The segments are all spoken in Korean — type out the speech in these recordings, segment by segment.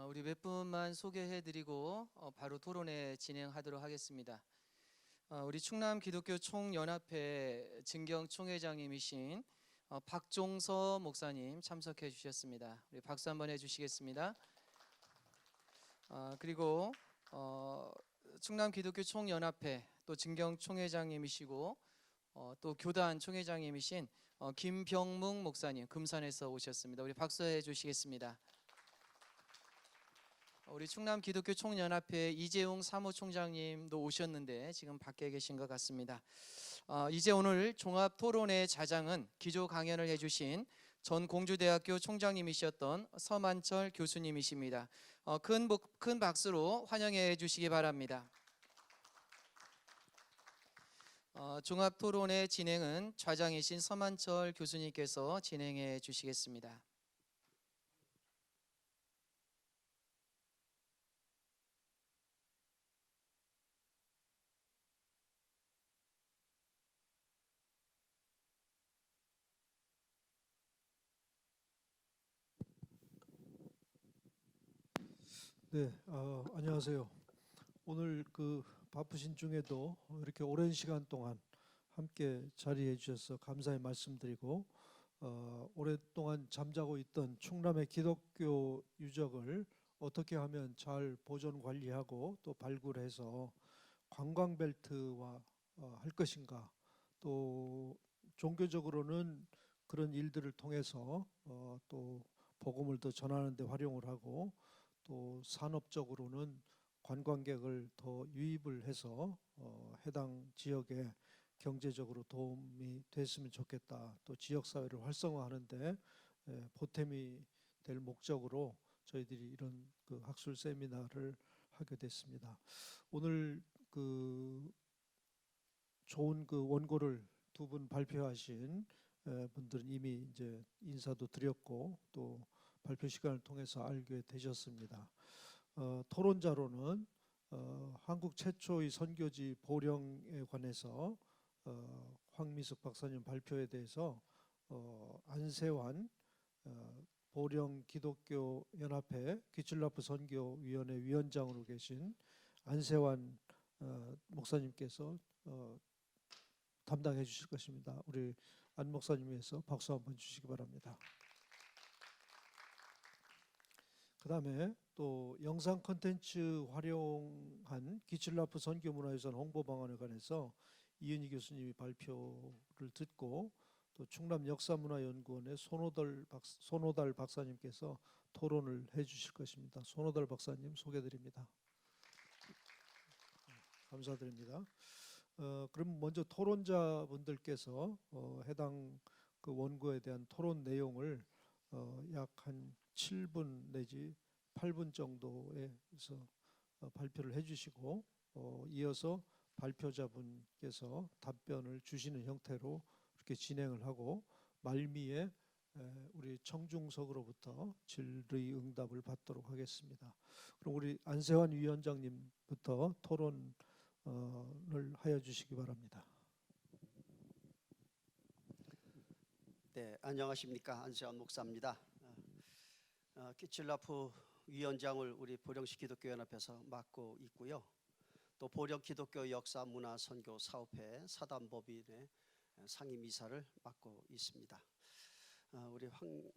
우리 몇 분만 소개해드리고 바로 토론회 진행하도록 하겠습니다. 우리 충남 기독교 총연합회 증경 총회장님이신 박종서 목사님 참석해 주셨습니다. 우리 박수 한번 해주시겠습니다. 그리고 충남 기독교 총연합회 또 증경 총회장님이시고 또 교단 총회장님이신 김병묵 목사님 금산에서 오셨습니다. 우리 박수해 주시겠습니다. 우리 충남 기독교 총연합회 이재용 사무총장님도 오셨는데 지금 밖에 계신 것 같습니다. 이제 오늘 종합 토론회 자장은 기조 강연을 해주신 전 공주대학교 총장님이셨던 서만철 교수님이십니다. 큰 박수로 환영해 주시기 바랍니다. 종합 토론회 진행은 좌장이신 서만철 교수님께서 진행해 주시겠습니다. 네, 안녕하세요. 오늘 바쁘신 중에도 이렇게 오랜 시간 동안 함께 자리해 주셔서 감사의 말씀드리고 오랫동안 잠자고 있던 충남의 기독교 유적을 어떻게 하면 잘 보존 관리하고 또 발굴해서 관광벨트화 할 것인가, 또 종교적으로는 그런 일들을 통해서 또 복음을 더 전하는 데 활용을 하고 또 산업적으로는 관광객을 더 유입을 해서 해당 지역에 경제적으로 도움이 됐으면 좋겠다. 또 지역사회를 활성화하는 데 보탬이 될 목적으로 저희들이 이런 학술 세미나를 하게 됐습니다. 오늘 좋은 원고를 두 분 발표하신 분들은 이미 이제 인사도 드렸고 또 발표 시간을 통해서 알게 되셨습니다. 토론자로는 한국 최초의 선교지 보령에 관해서 황미숙 박사님 발표에 대해서 안세환 보령 기독교 연합회 기출라프 선교위원회 위원장으로 계신 안세환 목사님께서 담당해 주실 것입니다. 우리 안 목사님 위해서 박수 한번 주시기 바랍니다. 그 다음에 또 영상 콘텐츠 활용한 기출라프 선교문화유산 홍보 방안에 관해서 이은희 교수님이 발표를 듣고 또 충남역사문화연구원의 손호달 박사님께서 토론을 해 주실 것입니다. 손호달 박사님 소개드립니다. 감사드립니다. 그럼 먼저 토론자분들께서 해당 원고에 대한 토론 내용을 약 한 7분 내지 8분 정도에서 발표를 해주시고 이어서 발표자분께서 답변을 주시는 형태로 이렇게 진행을 하고 말미에 우리 청중석으로부터 질의응답을 받도록 하겠습니다. 그럼 우리 안세환 위원장님부터 토론을 하여 주시기 바랍니다. 네, 안녕하십니까. 안세환 목사입니다. 기출라프 위원장을 우리 보령시 기독교연합에서 맡고 있고요. 또 보령 기독교 역사 문화 선교 사업회 사단법인의 상임이사를 맡고 있습니다. 우리 황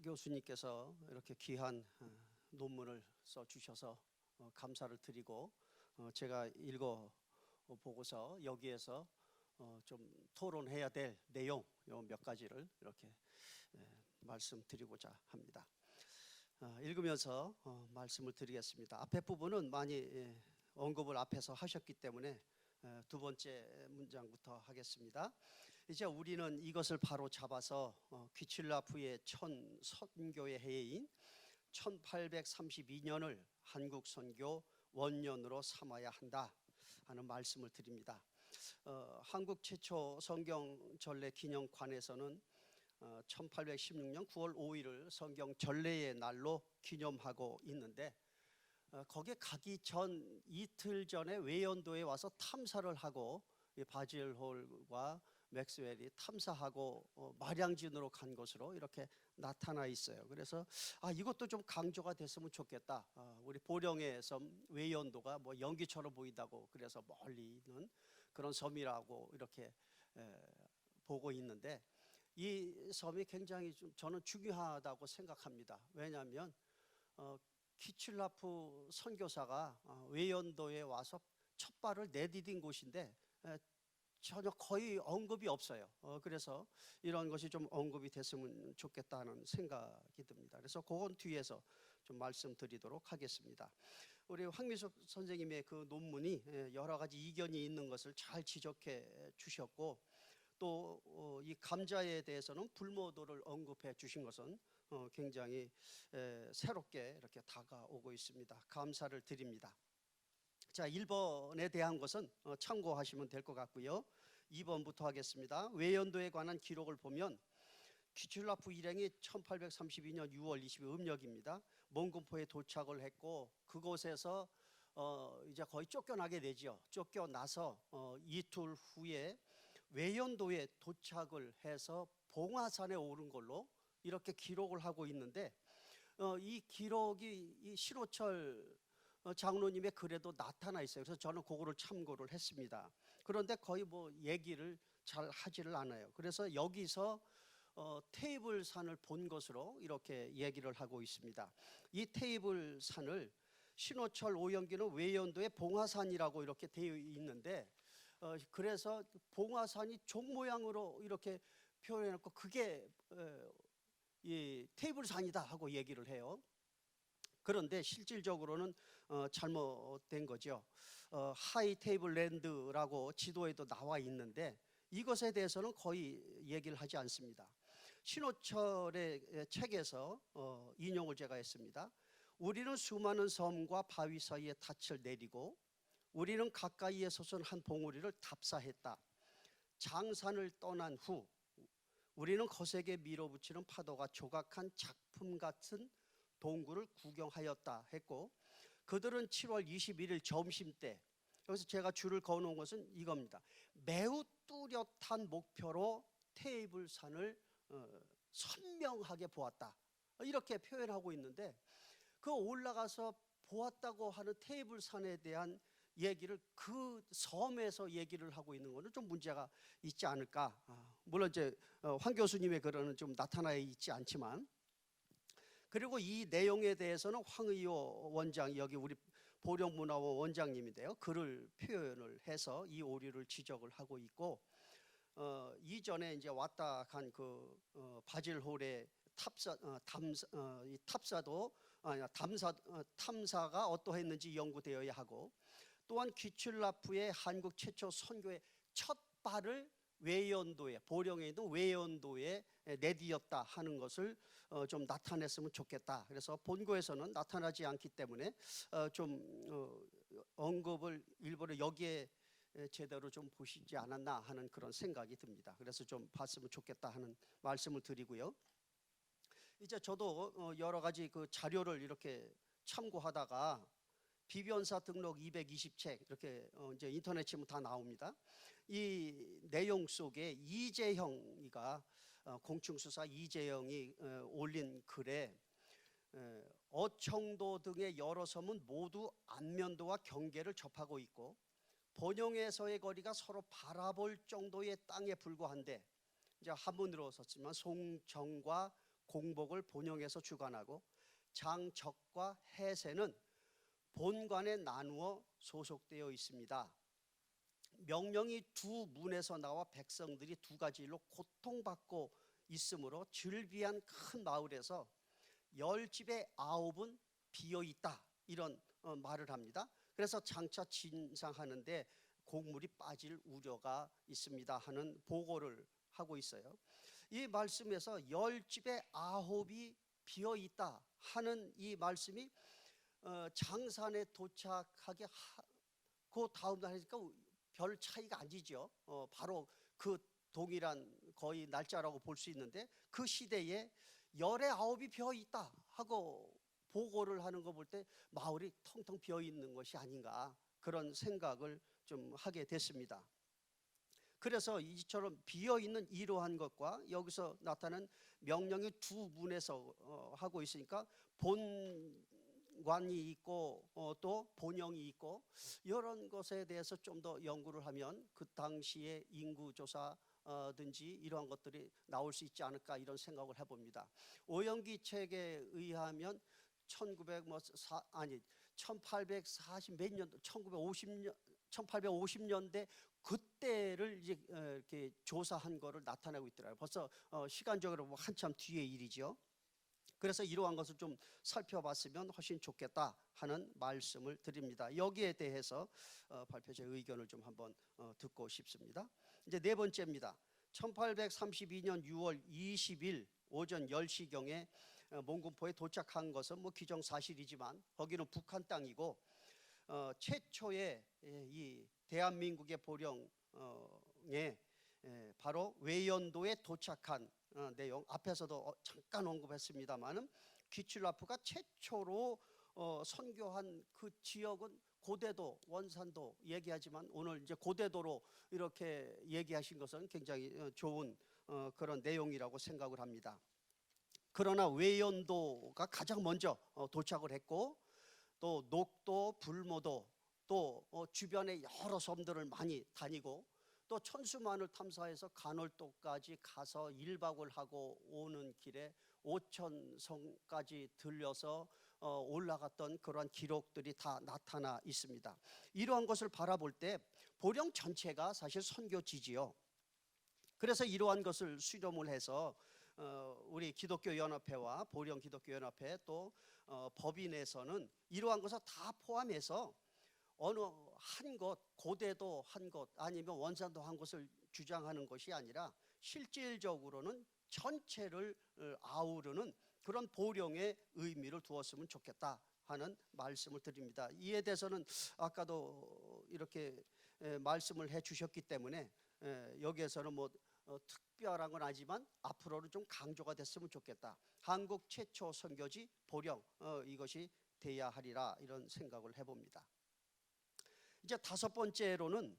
교수님께서 이렇게 귀한 논문을 써주셔서 감사를 드리고 제가 읽어보고서 여기에서 좀 토론해야 될 내용 몇 가지를 이렇게 말씀드리고자 합니다. 읽으면서 말씀을 드리겠습니다. 앞에 부분은 많이 언급을 앞에서 하셨기 때문에 두 번째 문장부터 하겠습니다. 이제 우리는 이것을 바로 잡아서 기칠라프의 천 선교의 해인 1832년을 한국 선교 원년으로 삼아야 한다 하는 말씀을 드립니다. 한국 최초 성경 전래 기념관에서는 1816년 9월 5일을 성경 전래의 날로 기념하고 있는데 거기에 가기 전 이틀 전에 외연도에 와서 탐사를 하고 바질홀과 맥스웰이 탐사하고 마량진으로 간 것으로 이렇게 나타나 있어요. 그래서 이것도 좀 강조가 됐으면 좋겠다. 우리 보령의 섬 외연도가 뭐 연기처럼 보인다고 그래서 멀리 있는 그런 섬이라고 이렇게 보고 있는데, 이 섬이 굉장히 좀 저는 중요하다고 생각합니다. 왜냐하면 키칠라프 선교사가 외연도에 와서 첫 발을 내디딘 곳인데 전혀 거의 언급이 없어요. 그래서 이런 것이 좀 언급이 됐으면 좋겠다는 생각이 듭니다. 그래서 그건 뒤에서 좀 말씀드리도록 하겠습니다. 우리 황미숙 선생님의 그 논문이 여러 가지 이견이 있는 것을 잘 지적해 주셨고, 또 이 감자에 대해서는 불모도를 언급해 주신 것은 굉장히 새롭게 이렇게 다가오고 있습니다. 감사를 드립니다. 자, 1번에 대한 것은 참고하시면 될 것 같고요. 2번부터 하겠습니다. 외연도에 관한 기록을 보면 키칠라프 일행이 1832년 6월 20일 음력입니다. 몽군포에 도착을 했고, 그곳에서 이제 거의 쫓겨나게 되죠. 쫓겨나서 이틀 후에 외연도에 도착을 해서 봉화산에 오른 걸로 이렇게 기록을 하고 있는데, 이 기록이 이 신호철 장로님의 글에도 나타나 있어요. 그래서 저는 그거를 참고를 했습니다. 그런데 거의 뭐 얘기를 잘 하지를 않아요. 그래서 여기서 테이블산을 본 것으로 이렇게 얘기를 하고 있습니다. 이 테이블산을 신호철 오영기는 외연도의 봉화산이라고 이렇게 되어 있는데, 그래서 봉화산이 종 모양으로 이렇게 표현해놓고 그게 이 테이블산이다 하고 얘기를 해요. 그런데 실질적으로는 잘못된 거죠. 하이 테이블 랜드라고 지도에도 나와 있는데 이것에 대해서는 거의 얘기를 하지 않습니다. 신호철의 책에서 인용을 제가 했습니다. 우리는 수많은 섬과 바위 사이에 닻을 내리고 우리는 가까이에 솟은 한 봉우리를 탑사했다. 장산을 떠난 후 우리는 거세게 밀어붙이는 파도가 조각한 작품 같은 동굴을 구경하였다 했고, 그들은 7월 21일 점심때, 여기서 제가 줄을 그어놓은 것은 이겁니다. 매우 뚜렷한 목표로 테이블산을 선명하게 보았다, 이렇게 표현하고 있는데, 그 올라가서 보았다고 하는 테이블산에 대한 얘기를 그 섬에서 얘기를 하고 있는 것은 좀 문제가 있지 않을까. 물론 이제 황 교수님의 글은 좀 나타나 있지 않지만, 그리고 이 내용에 대해서는 황의호 원장, 여기 우리 보령문화원 원장님인데요, 글을 표현을 해서 이 오류를 지적을 하고 있고, 이전에 이제 왔다 간 그 바질홀의 탐사가 어떠했는지 연구되어야 하고, 또한 키칠라프의 한국 최초 선교의 첫 발을 외연도에, 보령에 있는 외연도에 내디었다 하는 것을 좀 나타냈으면 좋겠다. 그래서 본고에서는 나타나지 않기 때문에 좀 언급을 일부러 여기에 제대로 좀 보시지 않았나 하는 그런 생각이 듭니다. 그래서 좀 봤으면 좋겠다 하는 말씀을 드리고요. 이제 저도 여러 가지 그 자료를 이렇게 참고하다가 비변사 등록 220책 이렇게 이제 인터넷 치면 다 나옵니다. 이 내용 속에 이재형이가 공충수사 이재형이 올린 글에 어청도 등의 여러 섬은 모두 안면도와 경계를 접하고 있고 본영에서의 거리가 서로 바라볼 정도의 땅에 불과한데, 이제 한문으로 썼지만 송정과 공복을 본영에서 주관하고 장적과 해세는 본관에 나누어 소속되어 있습니다. 명령이 두 문에서 나와 백성들이 두 가지 일로 고통받고 있으므로 즐비한 큰 마을에서 10집에 9은 비어있다, 이런 말을 합니다. 그래서 장차 진상하는데 곡물이 빠질 우려가 있습니다 하는 보고를 하고 있어요. 이 말씀에서 10집에 9이 비어있다 하는 이 말씀이 장산에 도착하게 그 다음 날 하니까 별 차이가 안 지죠. 바로 그 동일한 거의 날짜라고 볼 수 있는데, 그 시대에 열의 9이 비어 있다 하고 보고를 하는 거 볼 때 마을이 텅텅 비어 있는 것이 아닌가, 그런 생각을 좀 하게 됐습니다. 그래서 이처럼 비어 있는 이러한 것과 여기서 나타난 명령이 두 분에서 하고 있으니까 본관이 있고 또 본영이 있고 이런 것에 대해서 좀 더 연구를 하면 그 당시의 인구 조사 든지 이러한 것들이 나올 수 있지 않을까 이런 생각을 해봅니다. 오영기 책에 의하면 1840 몇 년도 1850년대 그때를 이제 이렇게 조사한 거를 나타내고 있더라고요. 벌써 시간적으로 뭐 한참 뒤의 일이죠. 그래서 이러한 것을 좀 살펴봤으면 훨씬 좋겠다 하는 말씀을 드립니다. 여기에 대해서 발표자의 의견을 좀 한번 듣고 싶습니다. 이제 네 번째입니다. 1832년 6월 20일 오전 10시경에 몽군포에 도착한 것은 뭐 기정사실이지만 거기는 북한 땅이고 최초의 이 대한민국의 보령에 바로 외연도에 도착한 내용 앞에서도 잠깐 언급했습니다마는 기출라프가 최초로 선교한 그 지역은 고대도, 원산도 얘기하지만 오늘 이제 고대도로 이렇게 얘기하신 것은 굉장히 좋은 그런 내용이라고 생각을 합니다. 그러나 외연도가 가장 먼저 도착을 했고 또 녹도, 불모도 또 주변에 여러 섬들을 많이 다니고 또 천수만을 탐사해서 간월도까지 가서 1박을 하고 오는 길에 오천성까지 들려서 올라갔던 그러한 기록들이 다 나타나 있습니다. 이러한 것을 바라볼 때 보령 전체가 사실 선교지지요. 그래서 이러한 것을 수렴을 해서 우리 기독교연합회와 보령 기독교연합회 또 법인에서는 이러한 것을 다 포함해서 어느 한 곳, 고대도 한 곳 아니면 원산도 한 곳을 주장하는 것이 아니라 실질적으로는 전체를 아우르는 그런 보령의 의미를 두었으면 좋겠다 하는 말씀을 드립니다. 이에 대해서는 아까도 이렇게 말씀을 해 주셨기 때문에 여기에서는 뭐 특별한 건 아니지만 앞으로는 좀 강조가 됐으면 좋겠다. 한국 최초 선교지 보령 이것이 돼야 하리라 이런 생각을 해봅니다. 이제 다섯 번째로는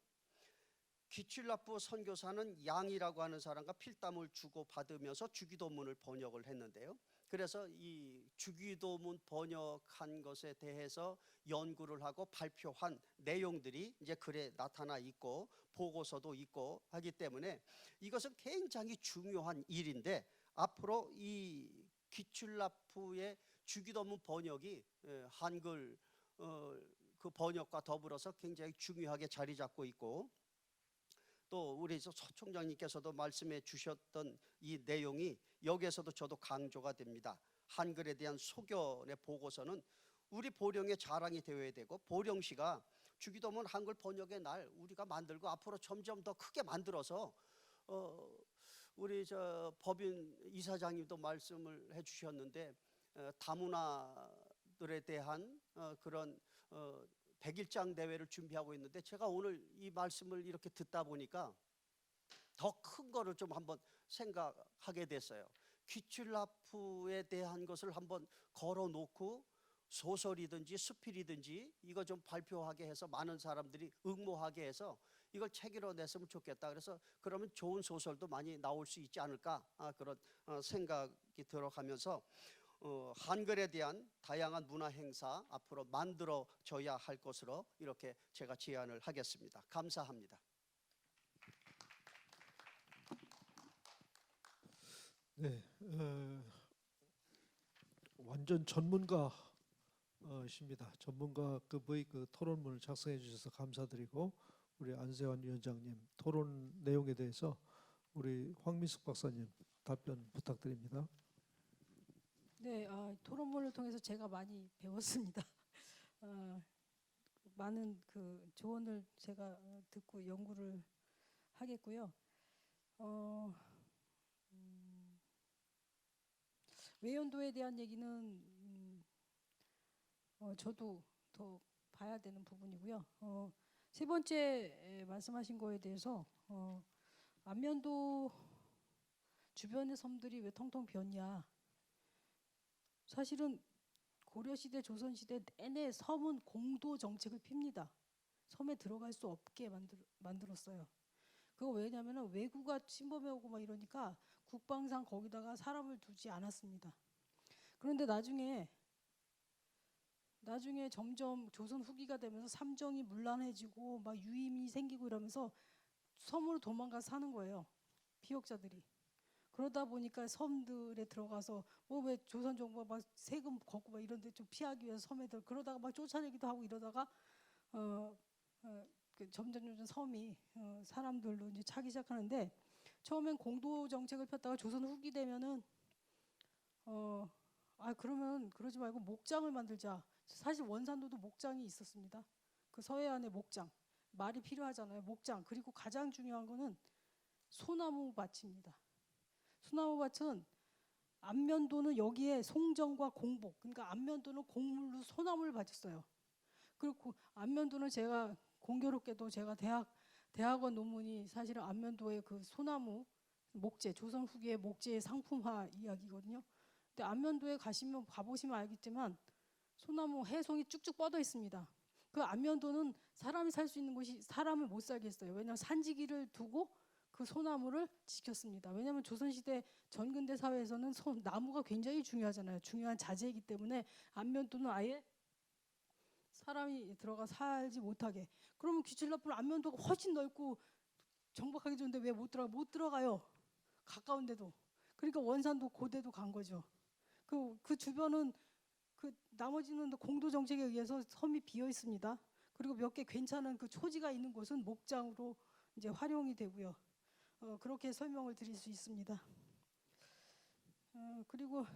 기출라프 선교사는 양이라고 하는 사람과 필담을 주고 받으면서 주기도문을 번역을 했는데요. 그래서 이 주기도문 번역한 것에 대해서 연구를 하고 발표한 내용들이 이제 글에 나타나 있고 보고서도 있고 하기 때문에 이것은 굉장히 중요한 일인데 앞으로 이 기출라프의 주기도문 번역이 한글 그 번역과 더불어서 굉장히 중요하게 자리 잡고 있고 또 우리 서 총장님께서도 말씀해 주셨던 이 내용이 여기에서도 저도 강조가 됩니다. 한글에 대한 소견의 보고서는 우리 보령의 자랑이 되어야 되고 보령시가 주기도문 한글 번역의 날 우리가 만들고 앞으로 점점 더 크게 만들어서 우리 저 법인 이사장님도 말씀을 해주셨는데 다문화들에 대한 그런 100일장 대회를 준비하고 있는데 제가 오늘 이 말씀을 이렇게 듣다 보니까 더 큰 거를 좀 한번 생각하게 됐어요. 기출라프에 대한 것을 한번 걸어놓고 소설이든지 수필이든지 이거 좀 발표하게 해서 많은 사람들이 응모하게 해서 이걸 책으로 냈으면 좋겠다. 그래서 그러면 좋은 소설도 많이 나올 수 있지 않을까 그런 생각이 들어가면서 한글에 대한 다양한 문화 행사 앞으로 만들어져야 할 것으로 이렇게 제가 제안을 하겠습니다. 감사합니다. 네, 완전 전문가십니다. 전문가급의 그 토론문을 작성해 주셔서 감사드리고 우리 안세환 위원장님 토론 내용에 대해서 우리 황민숙 박사님 답변 부탁드립니다. 네, 토론문을 통해서 제가 많이 배웠습니다. 많은 그 조언을 제가 듣고 연구를 하겠고요. 외연도에 대한 얘기는 저도 더 봐야 되는 부분이고요. 세 번째 말씀하신 거에 대해서 안면도 주변의 섬들이 왜 텅텅 비었냐. 사실은 고려시대, 조선시대 내내 섬은 공도 정책을 핍니다. 섬에 들어갈 수 없게 만들었어요. 그거 왜냐면은 왜구가 침범해 오고 막 이러니까 국방상 거기다가 사람을 두지 않았습니다. 그런데 나중에 점점 조선 후기가 되면서 삼정이 문란해지고 막 유임이 생기고 이러면서 섬으로 도망가 사는 거예요. 피역자들이. 그러다 보니까 섬들에 들어가서 뭐 왜 조선 정부가 막 세금 걷고 막 이런 데 좀 피하기 위해서 섬에 들어 그러다가 막 쫓아내기도 하고 이러다가 어, 그 점점 섬이 사람들로 이제 차기 시작하는데 처음엔 공도 정책을 폈다가 조선 후기 되면은 그러면 그러지 말고 목장을 만들자. 사실 원산도도 목장이 있었습니다. 그 서해안에 목장 말이 필요하잖아요. 목장 그리고 가장 중요한 거는 소나무 밭입니다. 소나무 밭은 안면도는 여기에 송정과 공복 그러니까 안면도는 곡물로 소나무를 바쳤어요. 그리고 안면도는 제가 공교롭게도 제가 대학원 논문이 사실은 안면도의 그 소나무 목재 조선 후기의 목재의 상품화 이야기거든요. 근데 안면도에 가보시면 알겠지만 소나무 해송이 쭉쭉 뻗어 있습니다. 그 안면도는 사람이 살 수 있는 곳이 사람을 못 살게 했어요. 왜냐하면 산지기를 두고 그 소나무를 지켰습니다. 왜냐하면 조선시대 전근대 사회에서는 나무가 굉장히 중요하잖아요. 중요한 자재이기 때문에 안면도는 아예 사람이 들어가 살지 못하게. 그러면 귀칠라풀 안면도가 훨씬 넓고 정박하기 좋은데 왜 못 들어가? 못 들어가요. 가까운데도. 그러니까 원산도 고대도 간 거죠. 그 주변은 그 나머지는 공도 정책에 의해서 섬이 비어 있습니다. 그리고 몇 개 괜찮은 그 초지가 있는 곳은 목장으로 이제 활용이 되고요. 그렇게 설명을 드릴 수 있습니다. 그리고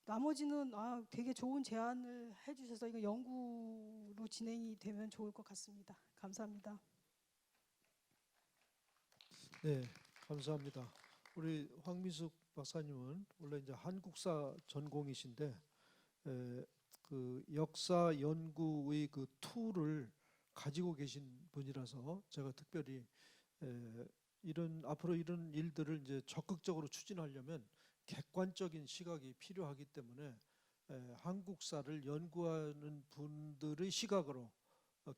나머지는 되게 좋은 제안을 해주셔서 이거 연구로 진행이 되면 좋을 것 같습니다. 감사합니다. 네, 감사합니다. 우리 황미숙 박사님은 원래 이제 한국사 전공이신데 그 역사 연구의 그 툴을 가지고 계신 분이라서 제가 특별히 앞으로 이런 일들을 이제 적극적으로 추진하려면 객관적인 시각이 필요하기 때문에 한국사를 연구하는 분들의 시각으로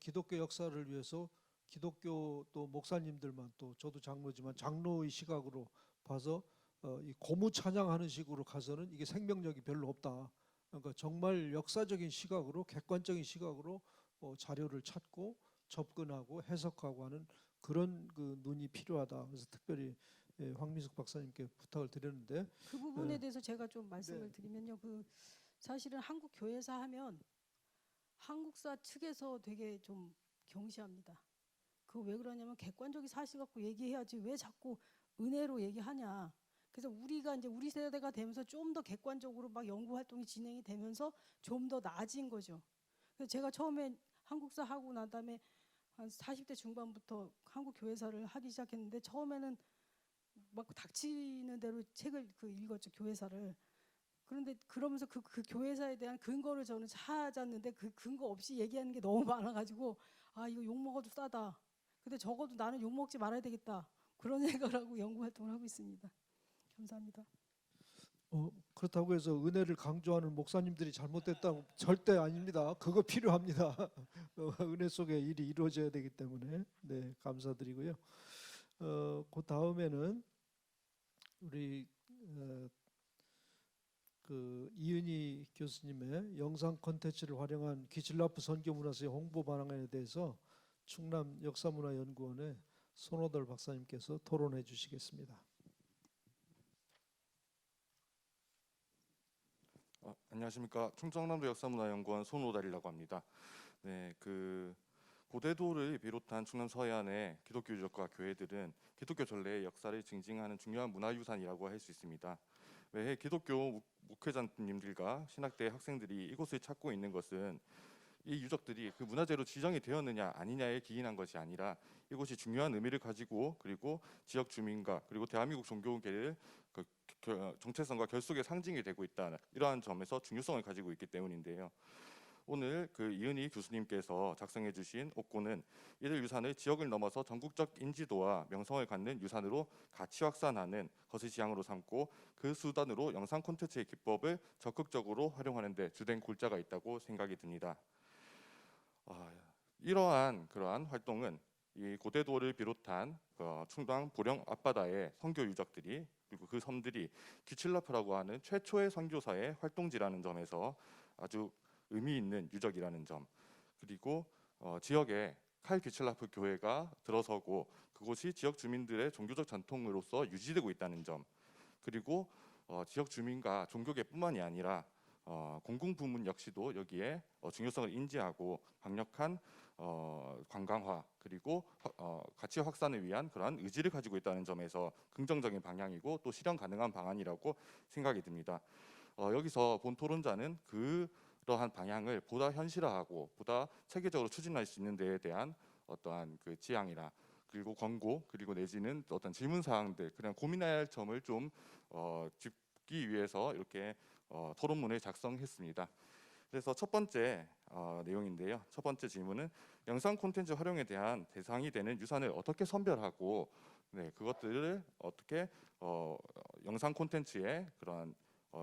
기독교 역사를 위해서 기독교 또 목사님들만 또 저도 장로지만 장로의 시각으로 봐서 이 고무 찬양하는 식으로 가서는 이게 생명력이 별로 없다. 그러니까 정말 역사적인 시각으로 객관적인 시각으로 자료를 찾고 접근하고 해석하고 하는 그런 그 눈이 필요하다. 그래서 특별히 황미숙 박사님께 부탁을 드렸는데 그 부분에 대해서 제가 좀 말씀을 드리면요. 사실은 한국 교회사 하면 한국사 측에서 되게 좀 경시합니다. 그 왜 그러냐면 객관적인 사실 갖고 얘기해야지 왜 자꾸 은혜로 얘기하냐. 그래서 우리가 이제 우리 세대가 되면서 좀 더 객관적으로 막 연구 활동이 진행이 되면서 좀 더 나아진 거죠. 그래서 제가 처음에 한국사 하고 난 다음에 한 40대 중반부터 한국 교회사를 하기 시작했는데 처음에는 막 닥치는 대로 책을 읽었죠, 교회사를. 그런데 그러면서 그 교회사에 대한 근거를 저는 찾았는데 그 근거 없이 얘기하는 게 너무 많아가지고 이거 욕 먹어도 싸다. 근데 적어도 나는 욕 먹지 말아야 되겠다. 그런 생각을 하고 연구 활동을 하고 있습니다. 감사합니다. 그렇다고 해서 은혜를 강조하는 목사님들이 잘못됐다고 절대 아닙니다. 그거 필요합니다. 은혜 속에 일이 이루어져야 되기 때문에 네, 감사드리고요. 그 다음에는 우리 그 이은희 교수님의 영상 콘텐츠를 활용한 귀칠라프 선교문화사의 홍보 방안에 대해서 충남 역사문화연구원의 손호덜 박사님께서 토론해 주시겠습니다. 안녕하십니까. 충청남도 역사문화연구원 손호달이라고 합니다. 네, 고대도를 비롯한 충남 서해안의 기독교 유적과 교회들은 기독교 전례의 역사를 증징하는 중요한 문화유산이라고 할 수 있습니다. 매해 기독교 목회자님들과 신학대 학생들이 이곳을 찾고 있는 것은 이 유적들이 그 문화재로 지정이 되었느냐 아니냐에 기인한 것이 아니라 이곳이 중요한 의미를 가지고 그리고 지역 주민과 그리고 대한민국 종교계를 정체성과 결속의 상징이 되고 있다. 이러한 점에서 중요성을 가지고 있기 때문인데요. 오늘 이은희 교수님께서 작성해 주신 옥고는 이들 유산을 지역을 넘어서 전국적 인지도와 명성을 갖는 유산으로 가치 확산하는 것을 지향으로 삼고 그 수단으로 영상 콘텐츠의 기법을 적극적으로 활용하는 데 주된 골자가 있다고 생각이 듭니다. 그러한 활동은 이 고대도를 비롯한 충남 보령 앞바다의 선교 유적들이 그리고 그 섬들이 귀칠라프라고 하는 최초의 선교사의 활동지라는 점에서 아주 의미 있는 유적이라는 점, 그리고 지역에 칼 귀칠라프 교회가 들어서고 그곳이 지역 주민들의 종교적 전통으로서 유지되고 있다는 점, 그리고 지역 주민과 종교계뿐만이 아니라 공공 부문 역시도 여기에 중요성을 인지하고 강력한 관광화 그리고 가치 확산을 위한 그러한 의지를 가지고 있다는 점에서 긍정적인 방향이고 또 실현 가능한 방안이라고 생각이 듭니다. 여기서 본 토론자는 그러한 방향을 보다 현실화하고 보다 체계적으로 추진할 수 있는 데에 대한 어떠한 그 지향이나 그리고 권고 그리고 내지는 어떤 질문 사항들 그냥 고민해야 할 점을 좀 짚기 위해서 이렇게 토론문을 작성했습니다. 그래서 첫 번째 내용인데요. 첫 번째 질문은 영상 콘텐츠 활용에 대한 대상이 되는 유산을 어떻게 선별하고 그것들을 어떻게 영상 콘텐츠의 그런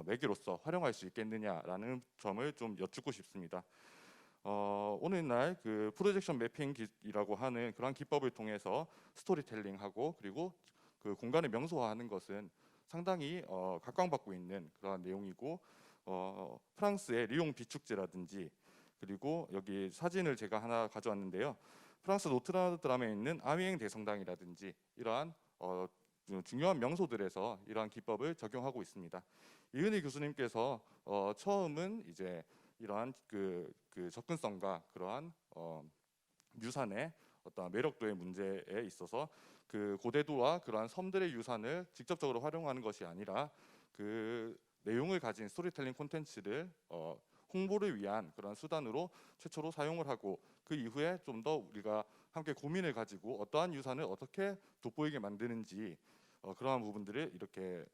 매개로서 활용할 수 있겠느냐라는 점을 좀 여쭙고 싶습니다. 오늘날 그 프로젝션 매핑이라고 하는 그런 기법을 통해서 스토리텔링하고 그리고 그 공간을 명소화하는 것은 상당히 각광받고 있는 그런 내용이고 프랑스의 리옹 비축제라든지 그리고 여기 사진을 제가 하나 가져왔는데요. 프랑스 노트르담에 있는 아미엥 대성당이라든지 이러한 중요한 명소들에서 이러한 기법을 적용하고 있습니다. 이은희 교수님께서 처음은 이제 이러한 그 접근성과 그러한 유산의 어떤 매력도의 문제에 있어서 그 고대도와 그러한 섬들의 유산을 직접적으로 활용하는 것이 아니라 그 내용을 가진 스토리텔링 콘텐츠를 홍보를 위한 그런 수단으로 최초로 사용을 하고 그 이후에 좀 더 우리가 함께 고민을 가지고 어떠한 유산을 어떻게 돋보이게 만드는지 그러한 부분들을 이렇게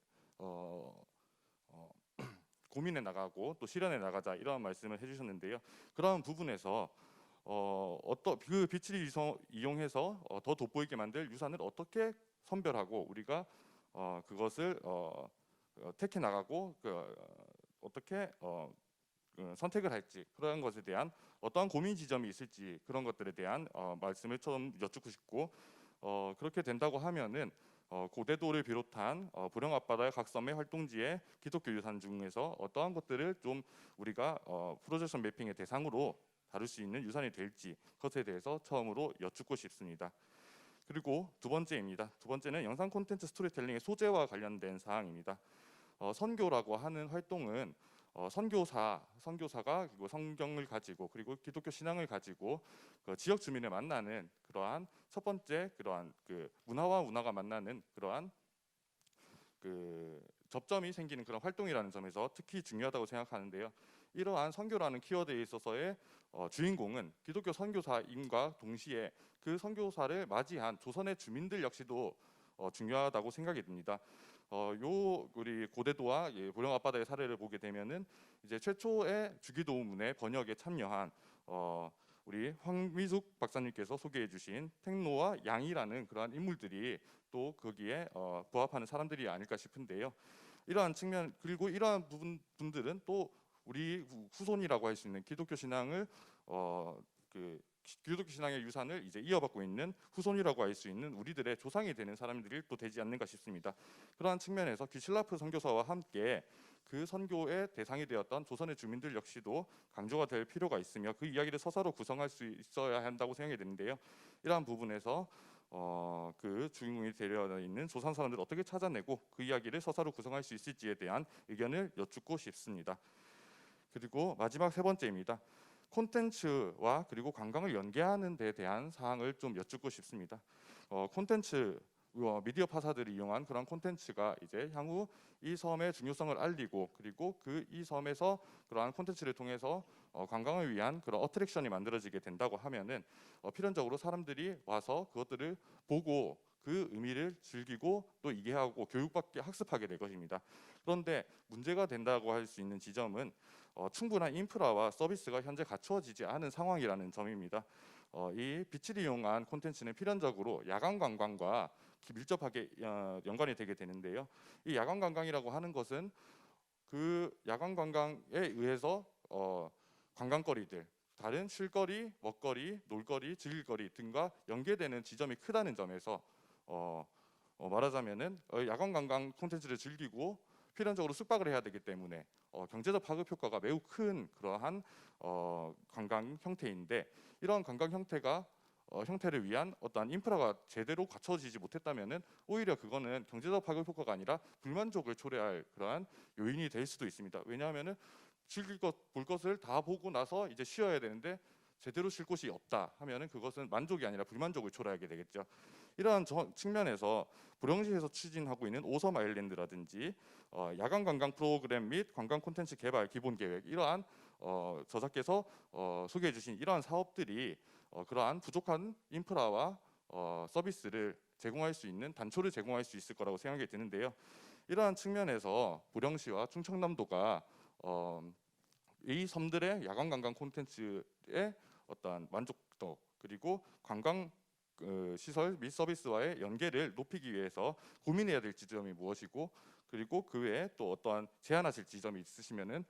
고민해 나가고 또 실현해 나가자 이러한 말씀을 해주셨는데요. 그러한 부분에서 어떤 그 빛을 이용해서 더 돋보이게 만들 유산을 어떻게 선별하고 우리가 그것을 택해 나가고 어떻게 선택을 할지 그런 것에 대한 어떠한 고민 지점이 있을지 그런 것들에 대한 말씀을 처음 여쭙고 싶고 그렇게 된다고 하면은 고대도를 비롯한 보령 앞바다의 각 섬의 활동지의 기독교 유산 중에서 어떠한 것들을 좀 우리가 프로젝션 매핑의 대상으로 다룰 수 있는 유산이 될지 그것에 대해서 처음으로 여쭙고 싶습니다. 그리고 두 번째입니다. 두 번째는 영상 콘텐츠 스토리텔링의 소재와 관련된 사항입니다. 선교라고 하는 활동은 선교사가 그리고 성경을 가지고 그리고 기독교 신앙을 가지고 그 지역 주민을 만나는 그러한 첫 번째 그러한 그 문화가 만나는 그러한 그 접점이 생기는 그런 활동이라는 점에서 특히 중요하다고 생각하는데요. 이러한 선교라는 키워드에 있어서의 주인공은 기독교 선교사임과 동시에 그 선교사를 맞이한 조선의 주민들 역시도 중요하다고 생각이 듭니다. 우리 고대도와 보령 앞바다의 사례를 보게 되면은 이제 최초의 주기도문의 번역에 참여한 우리 황미숙 박사님께서 소개해주신 택노와 양이라는 그러한 인물들이 또 거기에 부합하는 사람들이 아닐까 싶은데요. 이러한 측면 그리고 이러한 분들은 또 우리 후손이라고 할 수 있는 기독교 신앙을 기독교 신앙의 유산을 이제 이어받고 있는 후손이라고 할 수 있는 우리들의 조상이 되는 사람들이 또 되지 않는가 싶습니다. 그러한 측면에서 귀칠라프 선교사와 함께 그 선교의 대상이 되었던 조선의 주민들 역시도 강조가 될 필요가 있으며 그 이야기를 서사로 구성할 수 있어야 한다고 생각이 드는데요. 이러한 부분에서 그 주인공이 되려 있는 조선 사람들을 어떻게 찾아내고 그 이야기를 서사로 구성할 수 있을지에 대한 의견을 여쭙고 싶습니다. 그리고 마지막 세 번째입니다. 콘텐츠와 그리고 관광을 연계하는 데 대한 사항을 좀 여쭙고 싶습니다. 콘텐츠 미디어 파사들이 이용한 그런 콘텐츠가 이제 향후 이 섬의 중요성을 알리고 그리고 그 이 섬에서 그러한 콘텐츠를 통해서 관광을 위한 그런 어트랙션이 만들어지게 된다고 하면은 필연적으로 사람들이 와서 그것들을 보고 그 의미를 즐기고 또 이해하고 교육받게 학습하게 될 것입니다. 그런데 문제가 된다고 할 수 있는 지점은 충분한 인프라와 서비스가 현재 갖추어지지 않은 상황이라는 점입니다. 이 빛을 이용한 콘텐츠는 필연적으로 야간 관광과 밀접하게 연관이 되게 되는데요. 이 야간 관광이라고 하는 것은 그 야간 관광에 의해서 관광거리들 다른 쉴거리, 먹거리, 놀거리, 즐길거리 등과 연계되는 지점이 크다는 점에서 말하자면은 야간 관광 콘텐츠를 즐기고 필연적으로 숙박을 해야 되기 때문에 경제적 파급 효과가 매우 큰 그러한 관광 형태인데, 이런 관광 형태를 위한 어떠한 인프라가 제대로 갖춰지지 못했다면은 오히려 그거는 경제적 파급 효과가 아니라 불만족을 초래할 그러한 요인이 될 수도 있습니다. 왜냐하면은 볼 것을 다 보고 나서 이제 쉬어야 되는데 제대로 쉴 곳이 없다 하면은 그것은 만족이 아니라 불만족을 초래하게 되겠죠. 이러한 측면에서 보령시에서 추진하고 있는 오섬 아일랜드라든지 야간 관광 프로그램 및 관광 콘텐츠 개발 기본 계획, 이러한 저자께서 소개해 주신 이러한 사업들이 그러한 부족한 인프라와 서비스를 제공할 수 있는 단초를 제공할 수 있을 거라고 생각이 드는데요. 이러한 측면에서 보령시와 충청남도가 이 섬들의 야간 관광 콘텐츠의 어떠한 만족도, 그리고 관광 시설 및 서비스와의 연계를 높이기 위해서 고민해야 될 지점이 무엇이고, 그리고 그 외에 또 어떠한 제안하실 지점이 있으시면은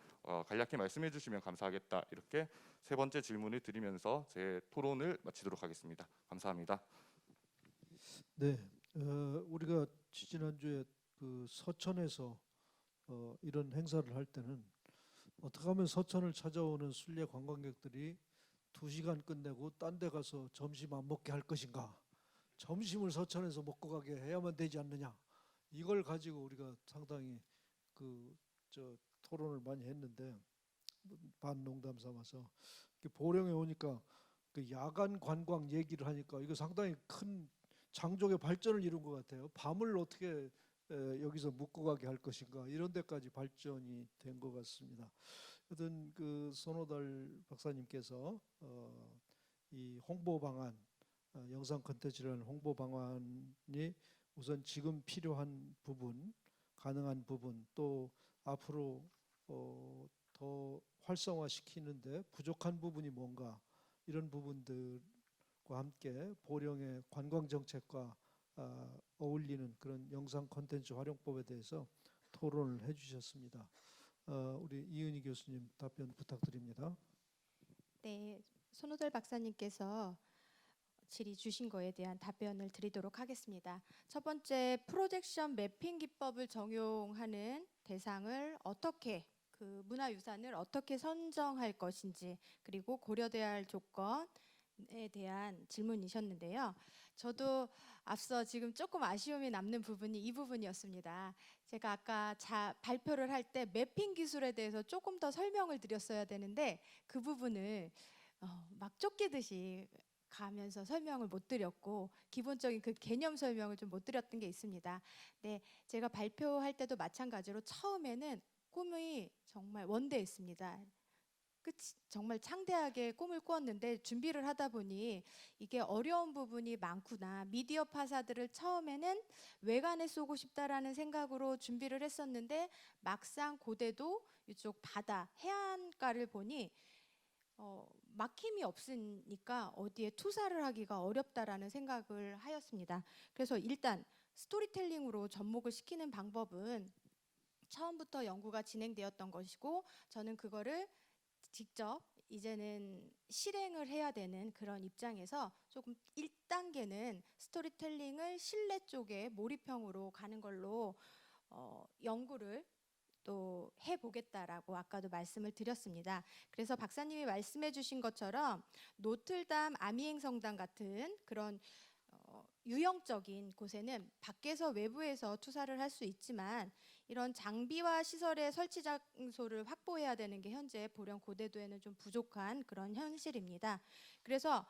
간략히 말씀해 주시면 감사하겠다, 이렇게 세 번째 질문을 드리면서 제 토론을 마치도록 하겠습니다. 감사합니다. 네, 우리가 지지난주에 그 서천에서 이런 행사를 할 때는 어떻게 하면 서천을 찾아오는 순례 관광객들이 2시간 끝내고 딴 데 가서 점심 안 먹게 할 것인가, 점심을 서천에서 먹고 가게 해야만 되지 않느냐, 이걸 가지고 우리가 상당히 토론을 많이 했는데, 반농담 삼아서 보령에 오니까 그 야간 관광 얘기를 하니까 이거 상당히 큰 장족의 발전을 이룬 것 같아요. 밤을 어떻게 여기서 묵고 가게 할 것인가, 이런 데까지 발전이 된 것 같습니다. 하여튼 그 손호달 박사님께서 이 홍보 방안, 영상 콘텐츠라는 홍보 방안이 우선 지금 필요한 부분, 가능한 부분, 또 앞으로 더 활성화시키는데 부족한 부분이 뭔가, 이런 부분들과 함께 보령의 관광 정책과 어울리는 그런 영상 콘텐츠 활용법에 대해서 토론을 해주셨습니다. 우리 이은희 교수님 답변 부탁드립니다. 네, 손호절 박사님께서 질의 주신 거에 대한 답변을 드리도록 하겠습니다. 첫 번째, 프로젝션 매핑 기법을 적용하는 대상을 어떻게, 그 문화유산을 어떻게 선정할 것인지, 그리고 고려돼야 할 조건에 대한 질문이셨는데요. 저도 앞서 지금 조금 아쉬움이 남는 부분이 이 부분이었습니다. 제가 아까 발표를 할 때 매핑 기술에 대해서 조금 더 설명을 드렸어야 되는데 그 부분을 막 쫓기듯이 가면서 설명을 못 드렸고, 기본적인 그 개념 설명을 좀 못 드렸던 게 있습니다. 네, 제가 발표할 때도 마찬가지로 처음에는 꿈이 정말 원대했습니다. 정말 창대하게 꿈을 꾸었는데 준비를 하다 보니 이게 어려운 부분이 많구나. 미디어 파사들을 처음에는 외관에 쏘고 싶다라는 생각으로 준비를 했었는데 막상 고대도 이쪽 바다, 해안가를 보니 막힘이 없으니까 어디에 투사를 하기가 어렵다라는 생각을 하였습니다. 그래서 일단 스토리텔링으로 접목을 시키는 방법은 처음부터 연구가 진행되었던 것이고, 저는 그거를 직접 이제는 실행을 해야 되는 그런 입장에서 조금 1단계는 스토리텔링을 실내 쪽에 몰입형으로 가는 걸로 연구를 또 해보겠다라고 아까도 말씀을 드렸습니다. 그래서 박사님이 말씀해 주신 것처럼 노틀담 아미행 성당 같은 그런 유형적인 곳에는 밖에서 외부에서 투사를 할 수 있지만, 이런 장비와 시설의 설치 장소를 확보해야 되는 게 현재 보령 고대도에는 좀 부족한 그런 현실입니다. 그래서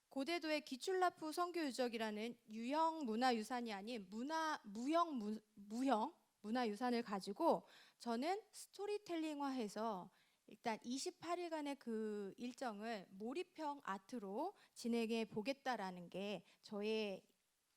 고대도의 기출라프 성교 유적이라는 유형 문화유산이 아닌 무형 문화유산을 가지고 저는 스토리텔링화해서 일단 28일간의 그 일정을 몰입형 아트로 진행해 보겠다라는 게 저의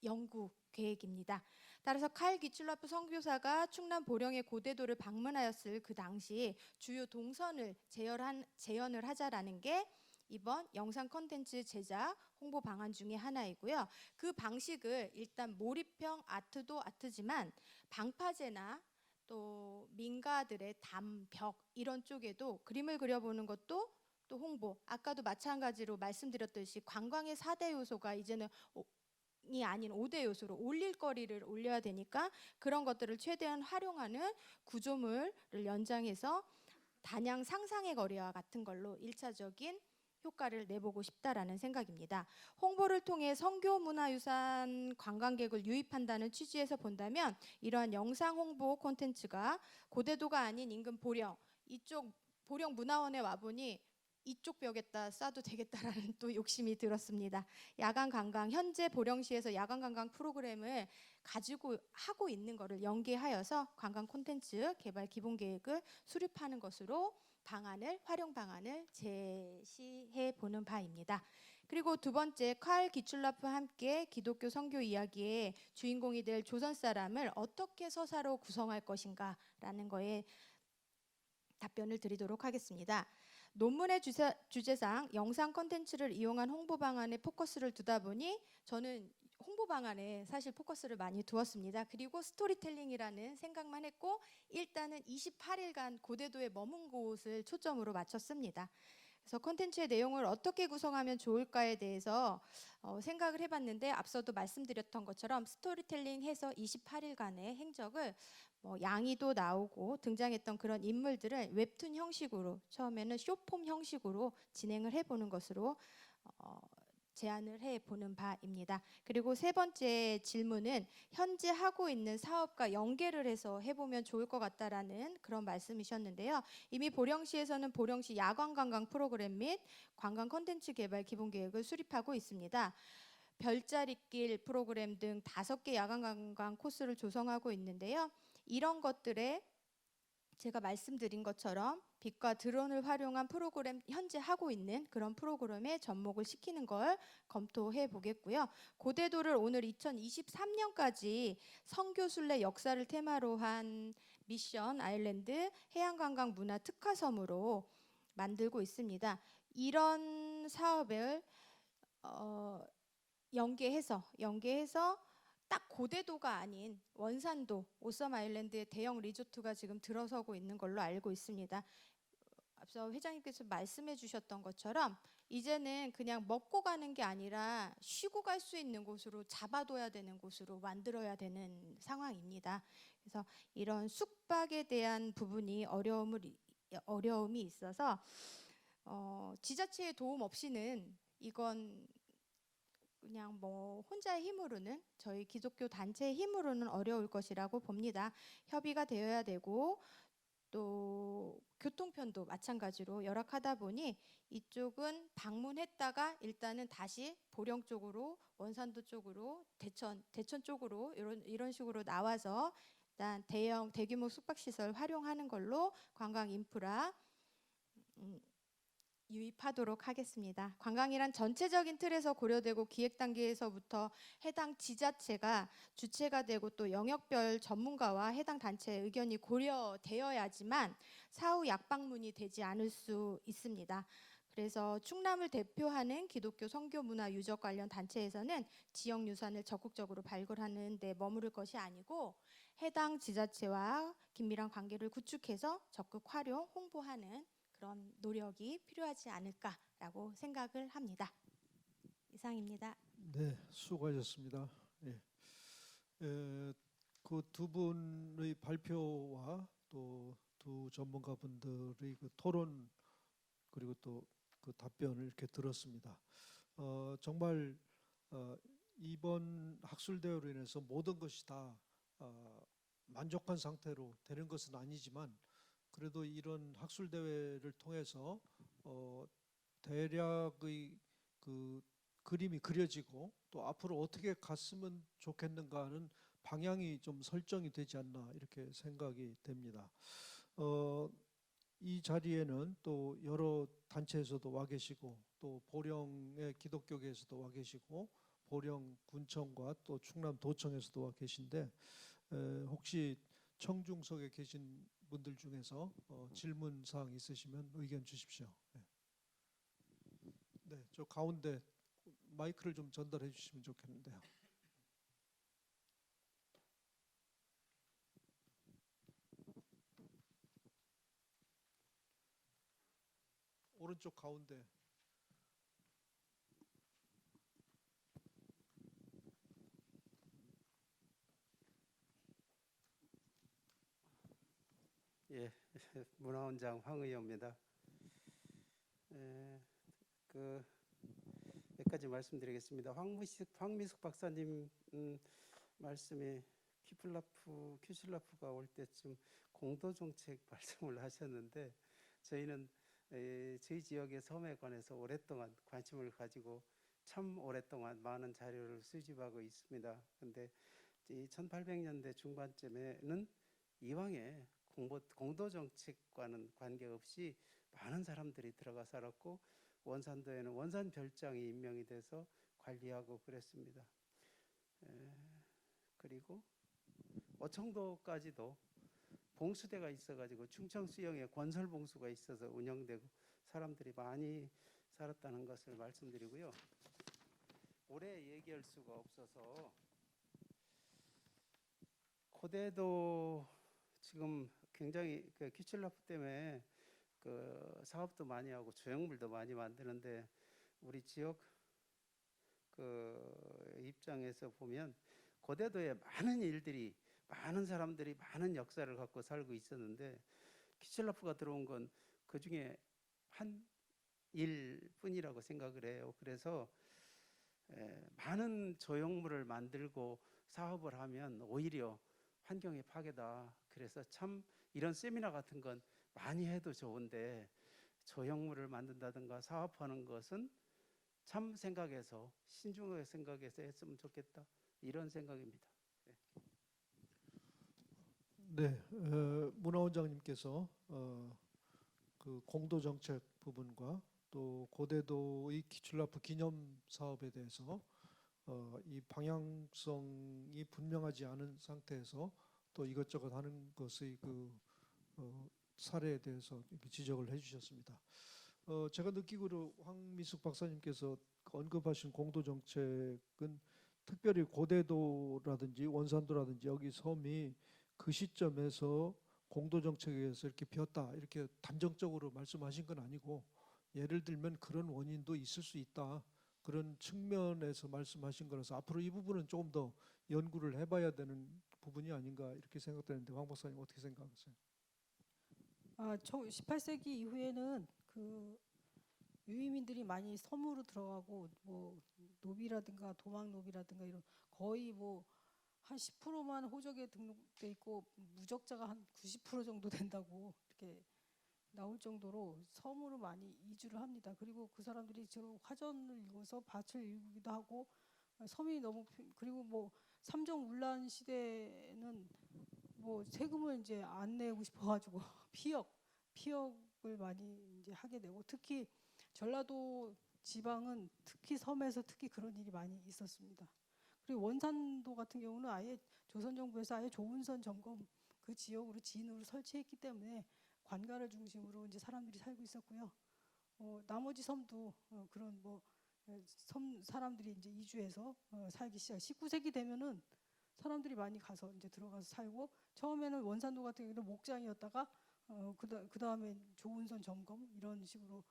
연구 계획입니다. 따라서 칼 기출라프 선교사가 충남 보령의 고대도를 방문하였을 그 당시 주요 동선을 재현을 하자라는 게 이번 영상 콘텐츠 제작 홍보 방안 중에 하나이고요. 그 방식을 일단 몰입형 아트도 아트지만 방파제나 또 민가들의 담, 벽 이런 쪽에도 그림을 그려보는 것도 또 홍보, 아까도 마찬가지로 말씀드렸듯이 관광의 4대 요소가 이제는 이 아닌 5대 요소로 올릴 거리를 올려야 되니까 그런 것들을 최대한 활용하는 구조물을 연장해서 단양 상상의 거리와 같은 걸로 1차적인 효과를 내보고 싶다라는 생각입니다. 홍보를 통해 선교 문화유산 관광객을 유입한다는 취지에서 본다면 이러한 영상 홍보 콘텐츠가 고대도가 아닌 인근 보령, 이쪽 보령 문화원에 와보니 이쪽 벽에다 쏴도 되겠다라는 또 욕심이 들었습니다. 야간 관광, 현재 보령시에서 야간 관광 프로그램을 가지고 하고 있는 것을 연계하여서 관광 콘텐츠 개발 기본 계획을 수립하는 것으로 활용 방안을 제시해 보는 바입니다. 그리고 두 번째, 칼 기출라프와 함께 기독교 선교 이야기의 주인공이 될 조선 사람을 어떻게 서사로 구성할 것인가라는 거에 답변을 드리도록 하겠습니다. 논문의 주제상 영상 콘텐츠를 이용한 홍보 방안에 포커스를 두다 보니 저는 홍보 방안에 사실 포커스를 많이 두었습니다. 그리고 스토리텔링이라는 생각만 했고 일단은 28일간 고대도에 머문 곳을 초점으로 맞췄습니다. 그래서 콘텐츠의 내용을 어떻게 구성하면 좋을까에 대해서 생각을 해봤는데 앞서도 말씀드렸던 것처럼 스토리텔링해서 28일간의 행적을 양이도 나오고 등장했던 그런 인물들을 웹툰 형식으로 처음에는 쇼폼 형식으로 진행을 해보는 것으로 제안을 해보는 바입니다. 그리고 세 번째 질문은 현재 하고 있는 사업과 연계를 해서 해보면 좋을 것 같다라는 그런 말씀이셨는데요. 이미 보령시에서는 보령시 야광관광 프로그램 및 관광 콘텐츠 개발 기본 계획을 수립하고 있습니다. 별자리길 프로그램 등 5개 야광관광 코스를 조성하고 있는데요. 이런 것들에 제가 말씀드린 것처럼 빛과 드론을 활용한 프로그램, 현재 하고 있는 그런 프로그램에 접목을 시키는 걸 검토해 보겠고요. 고대도를 오늘 2023년까지 선교순례 역사를 테마로 한 미션 아일랜드 해양관광 문화 특화섬으로 만들고 있습니다. 이런 사업을 연계해서 딱 고대도가 아닌 원산도 오썸 아일랜드의 대형 리조트가 지금 들어서고 있는 걸로 알고 있습니다. 앞서 회장님께서 말씀해 주셨던 것처럼 이제는 그냥 먹고 가는 게 아니라 쉬고 갈 수 있는 곳으로 잡아둬야 되는 곳으로 만들어야 되는 상황입니다. 그래서 이런 숙박에 대한 부분이 어려움이 있어서 지자체의 도움 없이는 이건 그냥 혼자의 힘으로는 저희 기독교 단체의 힘으로는 어려울 것이라고 봅니다. 협의가 되어야 되고 또 교통편도 마찬가지로 열악하다 보니 이쪽은 방문했다가 일단은 다시 보령 쪽으로 원산도 쪽으로 대천 쪽으로 이런 식으로 나와서 일단 대규모 숙박시설 활용하는 걸로 관광 인프라 유입하도록 하겠습니다. 관광이란 전체적인 틀에서 고려되고 기획 단계에서부터 해당 지자체가 주체가 되고 또 영역별 전문가와 해당 단체의 의견이 고려되어야지만 사후 약방문이 되지 않을 수 있습니다. 그래서 충남을 대표하는 기독교 선교 문화 유적 관련 단체에서는 지역 유산을 적극적으로 발굴하는 데 머무를 것이 아니고 해당 지자체와 긴밀한 관계를 구축해서 적극 활용, 홍보하는 그런 노력이 필요하지 않을까라고 생각을 합니다. 이상입니다. 네, 수고하셨습니다. 예. 그 두 분의 발표와 또 두 전문가분들의 그 토론 그리고 또 그 답변을 이렇게 들었습니다. 정말 이번 학술대회로 인해서 모든 것이 다 만족한 상태로 되는 것은 아니지만 그래도 이런 학술대회를 통해서 대략의 그 그림이 그려지고 또 앞으로 어떻게 갔으면 좋겠는가 하는 방향이 좀 설정이 되지 않나 이렇게 생각이 됩니다. 이 자리에는 또 여러 단체에서도 와 계시고 또 보령의 기독교계에서도 와 계시고 보령 군청과 또 충남 도청에서도 와 계신데 혹시 청중석에 계신 분들 중에서 질문 사항 있으시면 의견 주십시오. 네, 저 가운데 마이크를 좀 전달해 주시면 좋겠는데요. 오른쪽 가운데. 예, 문화원장 황의호입니다. 그 몇 가지 말씀드리겠습니다. 황미숙 박사님 말씀에 큐슬라프가 올 때쯤 공도 정책 말씀을 하셨는데 저희는 저희 지역의 섬에 관해서 오랫동안 관심을 가지고 참 오랫동안 많은 자료를 수집하고 있습니다. 그런데 1800년대 중반쯤에는 이왕에 공도 정책과는 관계없이 많은 사람들이 들어가 살았고 원산도에는 원산 별장이 임명이 돼서 관리하고 그랬습니다. 그리고 어청도까지도 봉수대가 있어가지고 충청수영에 건설봉수가 있어서 운영되고 사람들이 많이 살았다는 것을 말씀드리고요. 오래 얘기할 수가 없어서 고대도 지금 굉장히 그 큐칠라프 때문에 그 사업도 많이 하고 조형물도 많이 만드는데 우리 지역 그 입장에서 보면 고대도에 많은 일들이 많은 사람들이 많은 역사를 갖고 살고 있었는데 큐칠라프가 들어온 건 그 중에 한 일뿐이라고 생각을 해요. 그래서 많은 조형물을 만들고 사업을 하면 오히려 환경의 파괴다. 그래서 참 이런 세미나 같은 건 많이 해도 좋은데 조형물을 만든다든가 사업하는 것은 참 생각해서 신중하게 생각해서 했으면 좋겠다. 이런 생각입니다. 네, 문화원장님께서 그 공도 정책 부분과 또 고대도의 큐칠라프 기념 사업에 대해서 이 방향성이 분명하지 않은 상태에서 또 이것저것 하는 것의 그 사례에 대해서 이렇게 지적을 해주셨습니다. 제가 느끼기로 황미숙 박사님께서 언급하신 공도 정책은 특별히 고대도라든지 원산도라든지 여기 섬이 그 시점에서 공도 정책에 의해서 이렇게 비었다 이렇게 단정적으로 말씀하신 건 아니고 예를 들면 그런 원인도 있을 수 있다. 그런 측면에서 말씀하신 거라서 앞으로 이 부분은 조금 더 연구를 해봐야 되는 부분이 아닌가 이렇게 생각되는데 황 박사님 어떻게 생각하세요? 18세기 이후에는 그 유이민들이 많이 섬으로 들어가고 뭐 노비라든가 도망 노비라든가 이런 거의 뭐 한 10%만 호적에 등록돼 있고 무적자가 한 90% 정도 된다고 이렇게 나올 정도로 섬으로 많이 이주를 합니다. 그리고 그 사람들이 주로 화전을 이루어서 밭을 일구기도 하고 섬이 너무 그리고 뭐 삼정운란 시대는 뭐 세금을 이제 안 내고 싶어가지고 피역을 많이 이제 하게 되고 특히 전라도 지방은 특히 섬에서 특히 그런 일이 많이 있었습니다. 그리고 원산도 같은 경우는 아예 조선 정부에서 아예 조운선 점검 그 지역으로 지인으로 설치했기 때문에 관가를 중심으로 이제 사람들이 살고 있었고요. 나머지 섬도 그런 뭐 섬 사람들이 이제 이주해서 살기 시작. 19세기 되면은 사람들이 많이 가서 이제 들어가서 살고 처음에는 원산도 같은 경우는 목장이었다가 그 다음에 조운선 점검 이런 식으로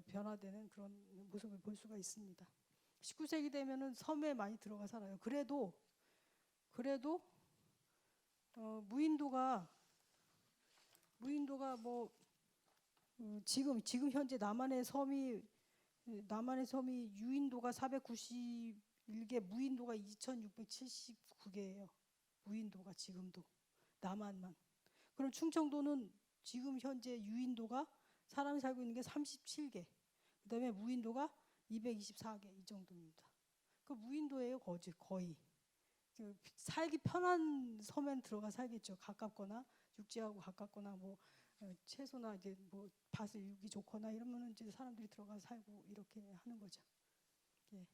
변화되는 그런 모습을 볼 수가 있습니다. 19세기 되면은 섬에 많이 들어가 살아요. 그래도 무인도가 뭐 지금 현재 남한의 섬이 유인도가 491개, 무인도가 2,679개예요. 무인도가 지금도 남한만. 그럼 충청도는 지금 현재 유인도가 사람이 살고 있는 게 37개. 그다음에 무인도가 224개 이 정도입니다. 그 무인도예요, 거의. 살기 편한 섬엔 들어가 살겠죠. 가깝거나 육지하고 가깝거나 뭐 채소나 이제 뭐 밭을 일기 좋거나 이러면은 이제 사람들이 들어가 살고 이렇게 하는 거죠. 예.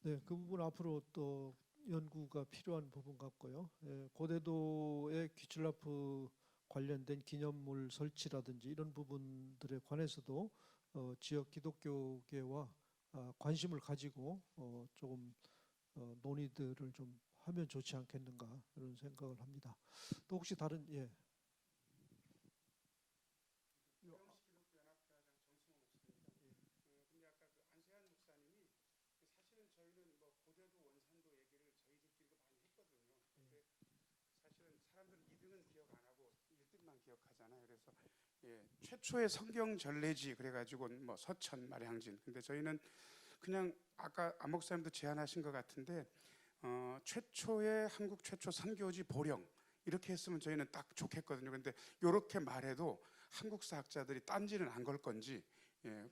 네, 그 부분 앞으로 또 연구가 필요한 부분 같고요. 예, 고대도의 큐칠라프 관련된 기념물 설치라든지 이런 부분들에 관해서도 지역 기독교계와 관심을 가지고 조금 논의들을 좀 하면 좋지 않겠는가 그런 생각을 합니다. 또 혹시 다른 사람들은 2등은 기억 안 하고 1등만 기억하잖아요. 그래서 최초의 성경 전례지 그래가지고 뭐 서천, 마량진. 근데 저희는 그냥 아까 안 목사님도 제안하신 것 같은데 최초의 한국 최초 선교지 보령 이렇게 했으면 저희는 딱 좋겠거든요. 근데 이렇게 말해도 한국사 학자들이 딴지는 안 걸 건지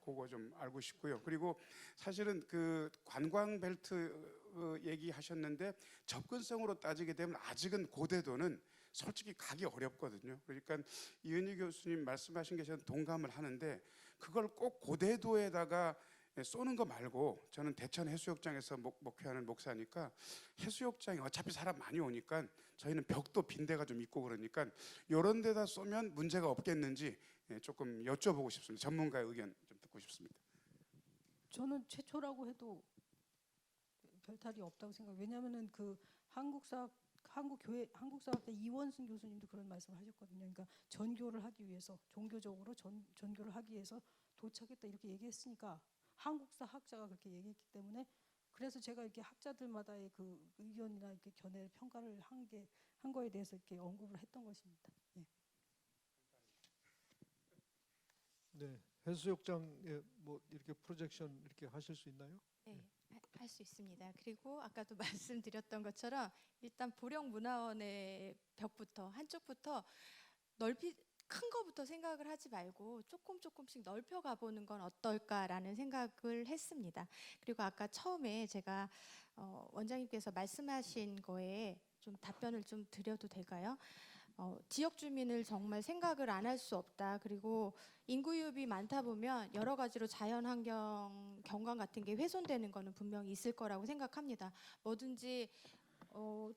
그거 좀 알고 싶고요. 그리고 사실은 그 관광 벨트 얘기하셨는데 접근성으로 따지게 되면 아직은 고대도는 솔직히 가기 어렵거든요. 그러니까 이은희 교수님 말씀하신 게 저는 동감을 하는데 그걸 꼭 고대도에다가 쏘는 거 말고 저는 대천 해수욕장에서 목회하는 목사니까 해수욕장에 어차피 사람 많이 오니까 저희는 벽도 빈대가 좀 있고 그러니까 이런 데다 쏘면 문제가 없겠는지 조금 여쭤보고 싶습니다. 전문가의 의견 좀 듣고 싶습니다. 저는 최초라고 해도 별 탈이 없다고 생각해요. 왜냐하면은 그 한국사학대 이원승 교수님도 그런 말씀을 하셨거든요. 그러니까 전교를 하기 위해서 종교적으로 전교를 하기 위해서 도착했다 이렇게 얘기했으니까 한국사 학자가 그렇게 얘기했기 때문에 그래서 제가 이렇게 학자들마다의 그 의견이나 이렇게 견해를 평가를 한 거에 대해서 이렇게 언급을 했던 것입니다. 예. 네, 해수욕장에 뭐 이렇게 프로젝션 이렇게 하실 수 있나요? 네, 할 수 있습니다. 그리고 아까도 말씀드렸던 것처럼 일단 보령문화원의 벽부터 한쪽부터 큰 거부터 생각을 하지 말고 조금씩 넓혀 가보는 건 어떨까라는 생각을 했습니다. 그리고 아까 처음에 제가 원장님께서 말씀하신 거에 좀 답변을 좀 드려도 될까요? 지역 주민을 정말 생각을 안 할 수 없다. 그리고 인구 유입이 많다 보면 여러 가지로 자연 환경 경관 같은 게 훼손되는 거는 분명히 있을 거라고 생각합니다. 뭐든지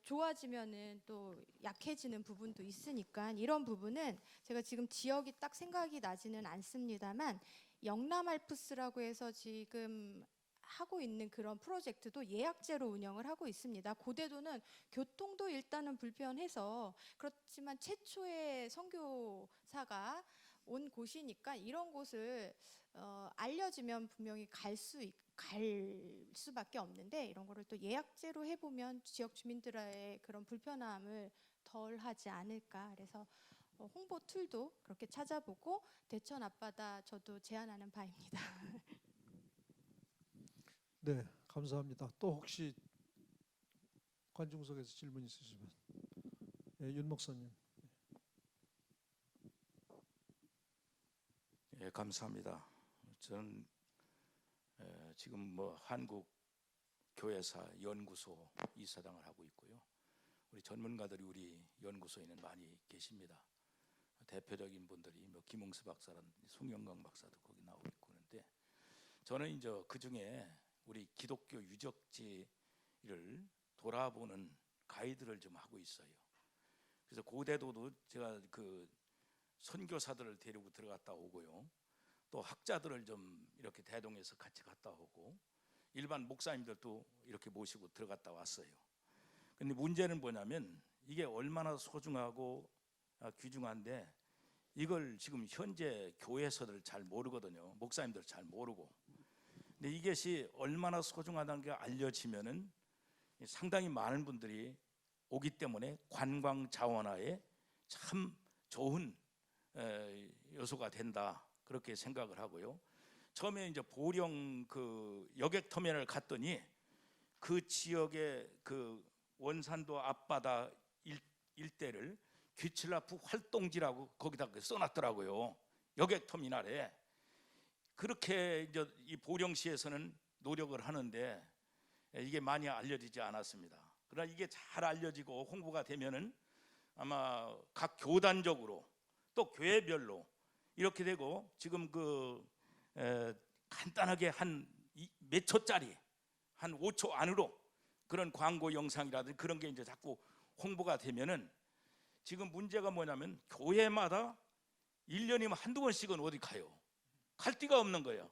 좋아지면은 또 약해지는 부분도 있으니까 이런 부분은 제가 지금 지역이 딱 생각이 나지는 않습니다만 영남알프스라고 해서 지금 하고 있는 그런 프로젝트도 예약제로 운영을 하고 있습니다. 고대도는 교통도 일단은 불편해서 그렇지만 최초의 선교사가 온 곳이니까 이런 곳을 알려지면 분명히 갈 수밖에 없는데 이런 거를 또 예약제로 해보면 지역 주민들의 그런 불편함을 덜 하지 않을까. 그래서 홍보 툴도 그렇게 찾아보고 대천 앞바다 저도 제안하는 바입니다. 네, 감사합니다. 또 혹시 관중석에서 질문 있으시면 윤 목사님. 예, 감사합니다. 저는 지금 뭐 한국 교회사 연구소 이사장을 하고 있고요. 우리 전문가들이 우리 연구소에는 많이 계십니다. 대표적인 분들이 뭐 김웅수 박사라든지 송영광 박사도 거기 나오고 있고 그런데 저는 이제 그 중에 우리 기독교 유적지를 돌아보는 가이드를 좀 하고 있어요. 그래서 고대도도 제가 그 선교사들을 데리고 들어갔다 오고요. 또 학자들을 좀 이렇게 대동해서 같이 갔다 오고 일반 목사님들도 이렇게 모시고 들어갔다 왔어요. 근데 문제는 뭐냐면 이게 얼마나 소중하고 귀중한데 이걸 지금 현재 교회에서들 잘 모르거든요. 목사님들 잘 모르고. 근데 이것이 얼마나 소중하다는 게 알려지면은 상당히 많은 분들이 오기 때문에 관광 자원화에 참 좋은 요소가 된다 그렇게 생각을 하고요. 처음에 이제 보령 그 여객 터미널을 갔더니 그 지역의 그 원산도 앞바다 일대를 귀칠라프 활동지라고 거기다 써놨더라고요. 여객 터미널에. 그렇게 이제 이 보령시에서는 노력을 하는데 이게 많이 알려지지 않았습니다. 그러나 이게 잘 알려지고 홍보가 되면은 아마 각 교단적으로 또 교회별로 이렇게 되고 지금 그 간단하게 한 몇 초짜리 한 5초 안으로 그런 광고 영상이라든지 그런 게 이제 자꾸 홍보가 되면은 지금 문제가 뭐냐면 교회마다 1년이면 한두 번씩은 어디 가요. 갈 데가 없는 거예요.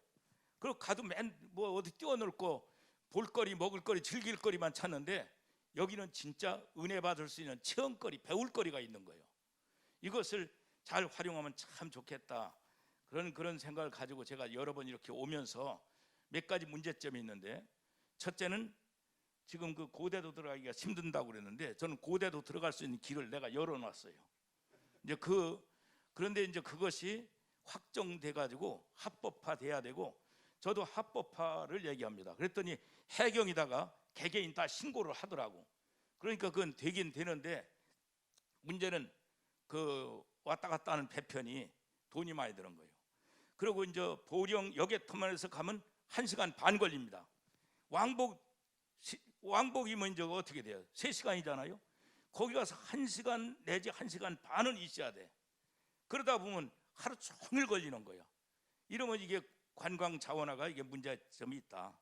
그리고 가도 뭐 어디 뛰어놀고 볼거리, 먹을거리, 즐길거리만 찾는데 여기는 진짜 은혜 받을 수 있는 체험거리, 배울거리가 있는 거예요. 이것을 잘 활용하면 참 좋겠다. 그런 생각을 가지고 제가 여러 번 이렇게 오면서 몇 가지 문제점이 있는데 첫째는 지금 그 고대도 들어가기가 힘든다고 그랬는데 저는 고대도 들어갈 수 있는 길을 내가 열어놨어요. 이제 그런데 이제 그것이 확정돼 가지고 합법화돼야 되고 저도 합법화를 얘기합니다. 그랬더니 해경에다가 개개인 다 신고를 하더라고. 그러니까 그건 되긴 되는데 문제는 그 왔다 갔다 하는 배편이 돈이 많이 드는 거예요. 그리고 이제 보령 여객터미널에서 가면 1시간 반 걸립니다. 왕복이면 이제 어떻게 돼요? 3시간이잖아요. 거기 가서 1시간 내지 1시간 반은 있어야 돼. 그러다 보면 하루 종일 걸리는 거야. 이러면 이게 관광 자원화가 이게 문제점이 있다.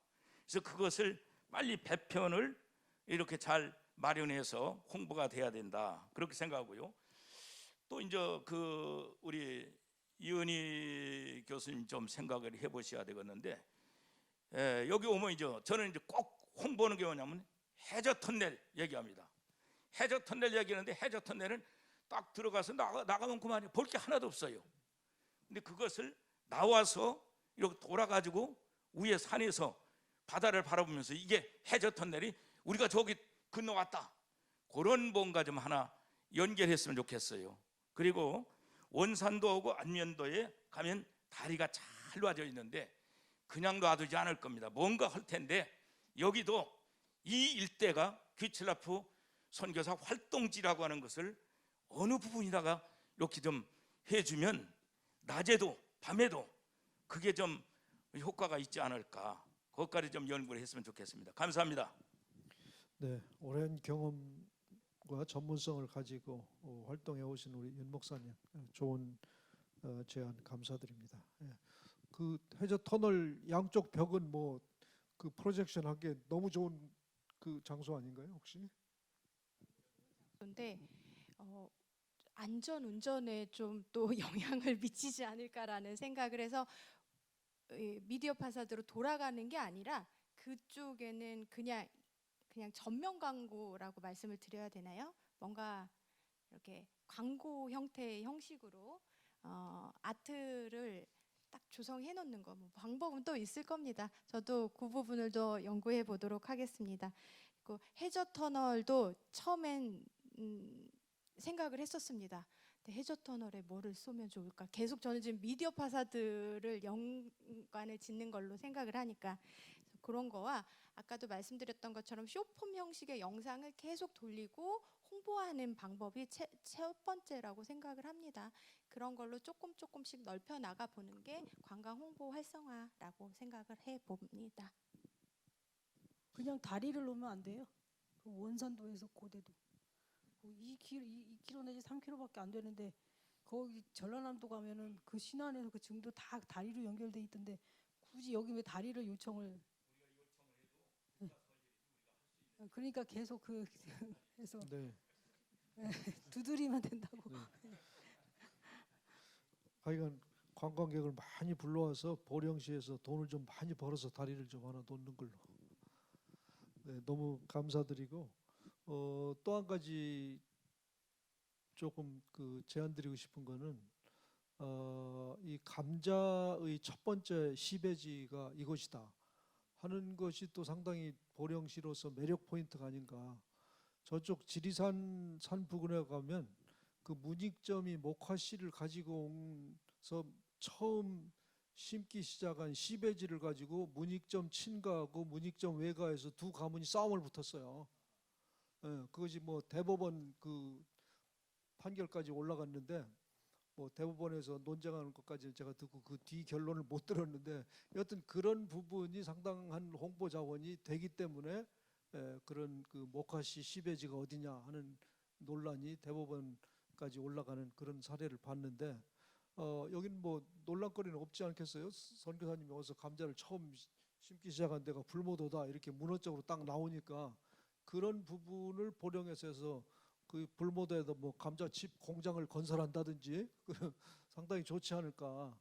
그래서 그것을 빨리 배편을 이렇게 잘 마련해서 홍보가 돼야 된다. 그렇게 생각하고요. 또 이제 그 우리 이은희 교수님 좀 생각을 해보셔야 되겠는데 여기 오면 이제 저는 이제 꼭 홍보하는 게 뭐냐면 해저 터널 얘기합니다. 해저 터널 얘기하는데 해저 터널은 딱 들어가서 나가면 그만이에요. 볼 게 하나도 없어요. 근데 그것을 나와서 이렇게 돌아가지고 위에 산에서 바다를 바라보면서 이게 해저 터널이 우리가 저기 건너왔다. 그런 뭔가 좀 하나 연결했으면 좋겠어요. 그리고 원산도하고 안면도에 가면 다리가 잘 놔져 있는데 그냥 놔두지 않을 겁니다. 뭔가 할 텐데 여기도 이 일대가 귀칠라프 선교사 활동지라고 하는 것을 어느 부분이다가 이렇게 좀 해주면 낮에도 밤에도 그게 좀 효과가 있지 않을까. 그것까지 좀 연구를 했으면 좋겠습니다. 감사합니다. 네, 오랜 경험과 전문성을 가지고 활동해 오신 우리 윤 목사님 좋은 제안 감사드립니다. 예. 그 해저 터널 양쪽 벽은 뭐 그 프로젝션 하기에 너무 좋은 그 장소 아닌가요 혹시? 그런데 안전 운전에 좀 또 영향을 미치지 않을까라는 생각을 해서 미디어 파사드로 돌아가는 게 아니라 그쪽에는 그냥 전면 광고라고 말씀을 드려야 되나요? 뭔가 이렇게 광고 형태의 형식으로 아트를 딱 조성해 놓는 거, 뭐 방법은 또 있을 겁니다. 저도 그 부분을 더 연구해 보도록 하겠습니다. 그 해저 터널도 처음엔 생각을 했었습니다. 근데 해저 터널에 뭐를 쏘면 좋을까? 계속 저는 지금 미디어 파사드를 연관을 짓는 걸로 생각을 하니까 그런 거와 아까도 말씀드렸던 것처럼 쇼폼 형식의 영상을 계속 돌리고 홍보하는 방법이 첫 번째라고 생각을 합니다. 그런 걸로 조금씩 넓혀 나가 보는 게 관광 홍보 활성화라고 생각을 해 봅니다. 그냥 다리를 놓으면 안 돼요. 그 원산도에서 고대도 2km 내지 3km밖에 안 되는데 거기 전라남도 가면은 그 신안에서 그 증도 다 다리로 연결돼 있던데 굳이 여기 왜 다리를 요청을? 그러니까 계속 해서 네. 두드리면 된다고. 네. 하여간 관광객을 많이 불러와서 보령시에서 돈을 좀 많이 벌어서 다리를 좀 하나 놓는 걸로. 네, 너무 감사드리고 또 한 가지 조금 그 제안드리고 싶은 거는 이 감자의 첫 번째 시베지가 이것이다 하는 것이 또 상당히 보령시로서 매력 포인트가 아닌가. 저쪽 지리산 산 부근에 가면 그 문익점이 목화씨를 가지고 온서 처음 심기 시작한 시베지를 가지고 문익점 친가하고 문익점 외가에서 두 가문이 싸움을 붙었어요. 예, 그것이 뭐 대법원 그 판결까지 올라갔는데 뭐 대법원에서 논쟁하는 것까지 제가 듣고 그 뒤 결론을 못 들었는데 여하튼 그런 부분이 상당한 홍보 자원이 되기 때문에 그런 그 목화씨 시베지가 어디냐 하는 논란이 대법원까지 올라가는 그런 사례를 봤는데 여기는 뭐 논란거리는 없지 않겠어요? 선교사님이 와서 감자를 처음 심기 시작한 데가 불모도다 이렇게 문헌적으로 딱 나오니까 그런 부분을 보령에서 해서 그 불모도에다 뭐 감자칩 공장을 건설한다든지 상당히 좋지 않을까.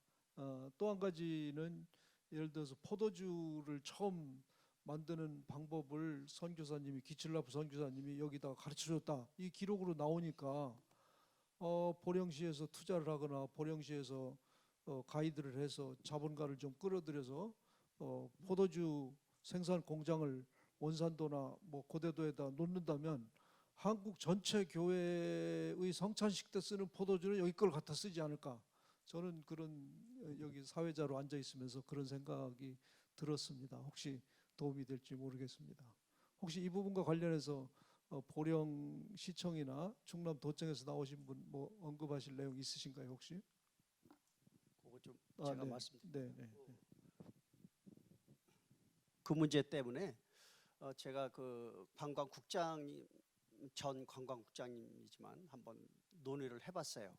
또 한 가지는 예를 들어서 포도주를 처음 만드는 방법을 선교사님이 기칠라프 선교사님이 여기다가 가르쳐줬다 이 기록으로 나오니까 보령시에서 투자를 하거나 보령시에서 가이드를 해서 자본가를 좀 끌어들여서 포도주 생산 공장을 원산도나 뭐 고대도에다 놓는다면 한국 전체 교회의 성찬식 때 쓰는 포도주는 여기 걸 갖다 쓰지 않을까? 저는 그런 여기 사회자로 앉아 있으면서 그런 생각이 들었습니다. 혹시 도움이 될지 모르겠습니다. 혹시 이 부분과 관련해서 보령시청이나 충남도청에서 나오신 분 뭐 언급하실 내용 있으신가요 혹시? 그거 좀 제가 네. 말씀드릴게요. 네. 그 문제 때문에 제가 그 관광국장 전 관광국장님이지만 한번 논의를 해봤어요.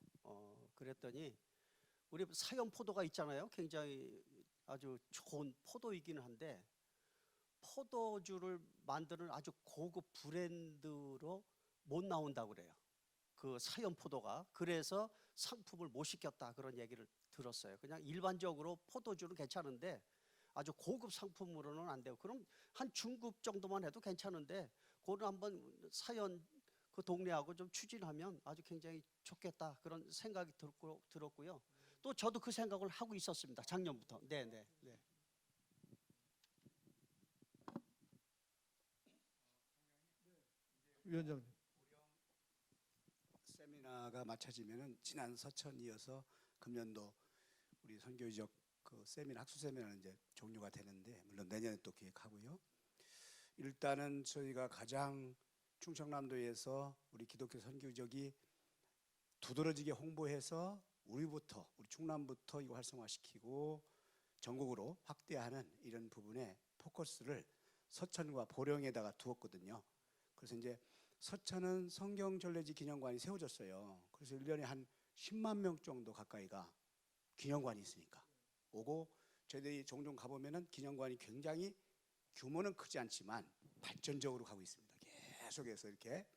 그랬더니 우리 사연 포도가 있잖아요. 굉장히 아주 좋은 포도이기는 한데 포도주를 만드는 아주 고급 브랜드로 못 나온다고 그래요. 그 사연 포도가. 그래서 상품을 못 시켰다 그런 얘기를 들었어요. 그냥 일반적으로 포도주는 괜찮은데 아주 고급 상품으로는 안 돼요. 그럼 한 중급 정도만 해도 괜찮은데 그거는 한번 사연 그 동네하고 좀 추진하면 아주 굉장히 좋겠다 그런 생각이 들었고요. 또 저도 그 생각을 하고 있었습니다. 작년부터. 네. 위원장님. 세미나가 마쳐지면은 지난 서천 이어서 금년도 우리 선교지역 그 세미나 학술 세미나는 이제 종료가 되는데 물론 내년에 또 기획하고요. 일단은 저희가 가장 충청남도에서 우리 기독교 선교지역이 두드러지게 홍보해서 우리 충남부터 이거 활성화시키고 전국으로 확대하는 이런 부분에 포커스를 서천과 보령에다가 두었거든요. 그래서 이제 서천은 성경전례지 기념관이 세워졌어요. 그래서 1년에 한 10만 명 정도 가까이가 기념관이 있으니까 오고 저희들이 종종 가보면은 기념관이 굉장히 규모는 크지 않지만 발전적으로 가고 있습니다. 계속해서 이렇게.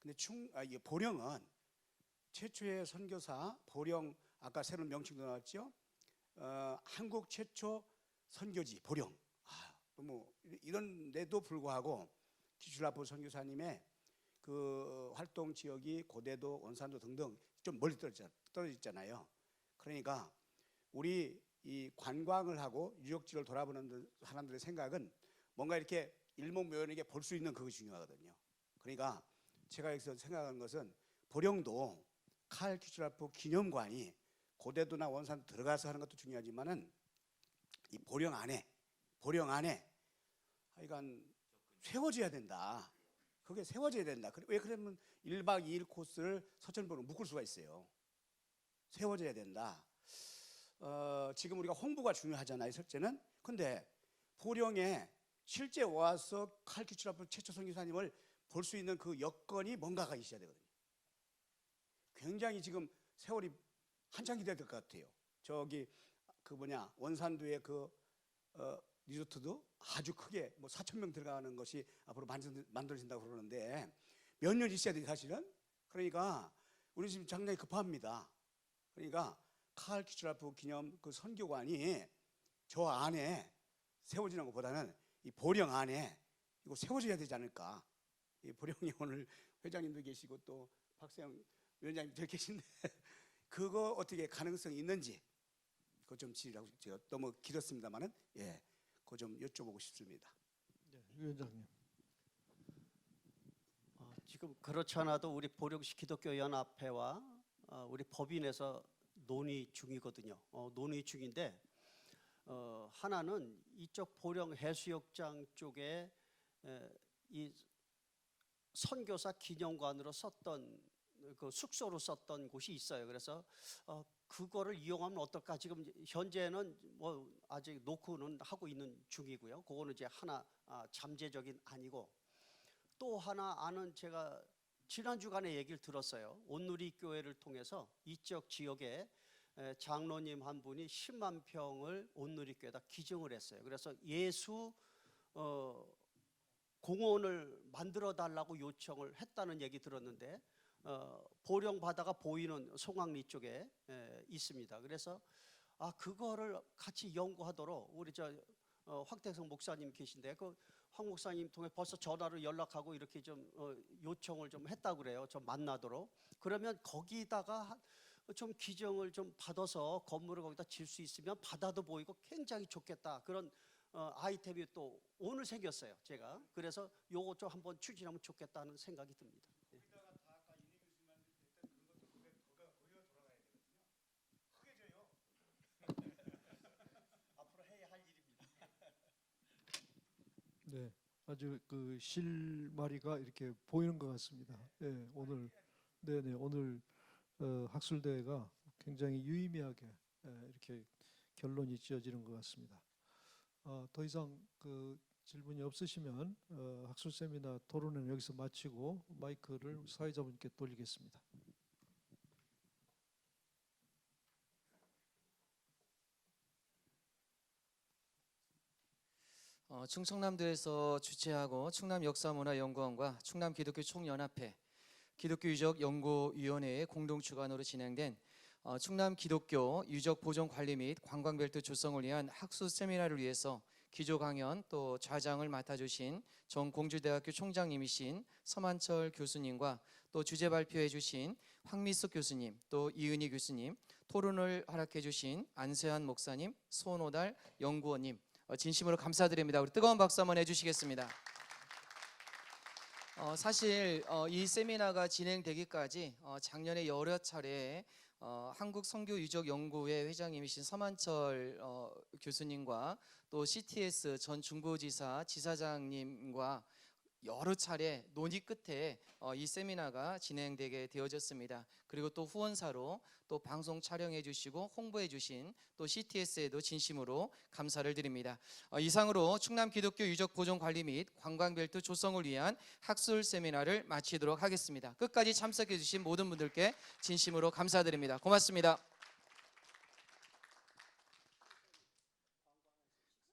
근데 이게 보령은 최초의 선교사 보령 아까 새로운 명칭도 나왔죠. 한국 최초 선교지 보령. 뭐 이런데도 불구하고 기출라포 선교사님의 그 활동 지역이 고대도, 원산도 등등 좀 멀리 떨어졌잖아요. 그러니까 우리 이 관광을 하고 유적지를 돌아보는 사람들의 생각은 뭔가 이렇게 일목요연하게 볼 수 있는 그것이 중요하거든요. 그러니까 제가 여기서 생각하는 것은 보령도 칼 기출라포 기념관이 고대도나 원산도 들어가서 하는 것도 중요하지만은 이 보령 안에 하여간 세워져야 된다. 그게 세워져야 된다. 왜 그러면 1박 2일 코스를 서천보로 묶을 수가 있어요. 세워져야 된다. 지금 우리가 홍보가 중요하잖아요. 첫째는. 근데 보령에 실제 와서 칼키추라프 최초 선교사님을 볼 수 있는 그 여건이 뭔가가 있어야 되거든요. 굉장히 지금 세월이 한참 기다려야 될 것 같아요. 저기 원산도의 그 리조트도 아주 크게 뭐 4,000명 들어가는 것이 앞으로 만들어진다고 그러는데 몇 년 있어야 돼 사실은. 그러니까 우리 지금 굉장히 급합니다. 그러니까 칼 키츠라프 기념 그 선교관이 저 안에 세워지는 것보다는 이 보령 안에 이거 세워져야 되지 않을까. 이 보령이 오늘 회장님도 계시고 또 박세영 위원장님도 계신데 그거 어떻게 가능성이 있는지 그거 좀 질의하고 제가 너무 길었습니다만은 그거 좀 여쭤보고 싶습니다. 네, 위원장님. 지금 그렇지 않아도 우리 보령시 기독교 연합회와 우리 법인에서 논의 중이거든요. 논의 중인데 하나는 이쪽 보령 해수욕장 쪽에 이 선교사 기념관으로 썼던 그 숙소로 썼던 곳이 있어요. 그래서 그거를 이용하면 어떨까? 지금 현재는 뭐 아직 노크는 하고 있는 중이고요. 그거는 이제 하나 잠재적인 아니고 또 하나 아는 제가 지난 주간에 얘기를 들었어요. 온누리 교회를 통해서 이쪽 지역에 장로님 한 분이 10만 평을 온누리 교회에다 기증을 했어요. 그래서 예수 공원을 만들어 달라고 요청을 했다는 얘기 들었는데 보령 바다가 보이는 송악리 쪽에 있습니다. 그래서 그거를 같이 연구하도록 우리 황태성 목사님 계신데 그 황 목사님 통해 벌써 전화로 연락하고 이렇게 좀 요청을 좀 했다고 그래요. 좀 만나도록. 그러면 거기다가 좀 기증을 좀 받아서 건물을 거기다 질 수 있으면 바다도 보이고 굉장히 좋겠다. 그런 아이템이 또 오늘 생겼어요. 제가 그래서 요거 좀 한번 추진하면 좋겠다는 생각이 듭니다. 예. 앞으로 해야 할 일입니다. 네, 아주 그 실마리가 이렇게 보이는 것 같습니다. 예, 오늘 네네 오늘 학술대회가 굉장히 유의미하게 이렇게 결론이 지어지는 것 같습니다. 더 이상 그 질문이 없으시면 학술 세미나 토론은 여기서 마치고 마이크를 사회자분께 돌리겠습니다. 충청남도에서 주최하고 충남역사문화연구원과 충남기독교총연합회 기독교유적연구위원회의 공동 주관으로 진행된 충남 기독교 유적 보존 관리 및 관광별도 조성을 위한 학술 세미나를 위해서 기조 강연 또 좌장을 맡아주신 전공주대학교 총장님이신 서만철 교수님과 또 주제 발표해 주신 황미숙 교수님 또 이은희 교수님, 토론을 허락해 주신 안세환 목사님, 손오달 연구원님 진심으로 감사드립니다. 우리 뜨거운 박수 한번 해주시겠습니다. 사실 이 세미나가 진행되기까지 작년에 여러 차례 한국선교유적연구회 회장님이신 서만철 교수님과 또 CTS 전 중부지사 지사장님과 여러 차례 논의 끝에 이 세미나가 진행되게 되어졌습니다. 그리고 또 후원사로 또 방송 촬영해 주시고 홍보해 주신 또 CTS에도 진심으로 감사를 드립니다. 이상으로 충남 기독교 유적 보존 관리 및 관광별도 조성을 위한 학술 세미나를 마치도록 하겠습니다. 끝까지 참석해 주신 모든 분들께 진심으로 감사드립니다. 고맙습니다.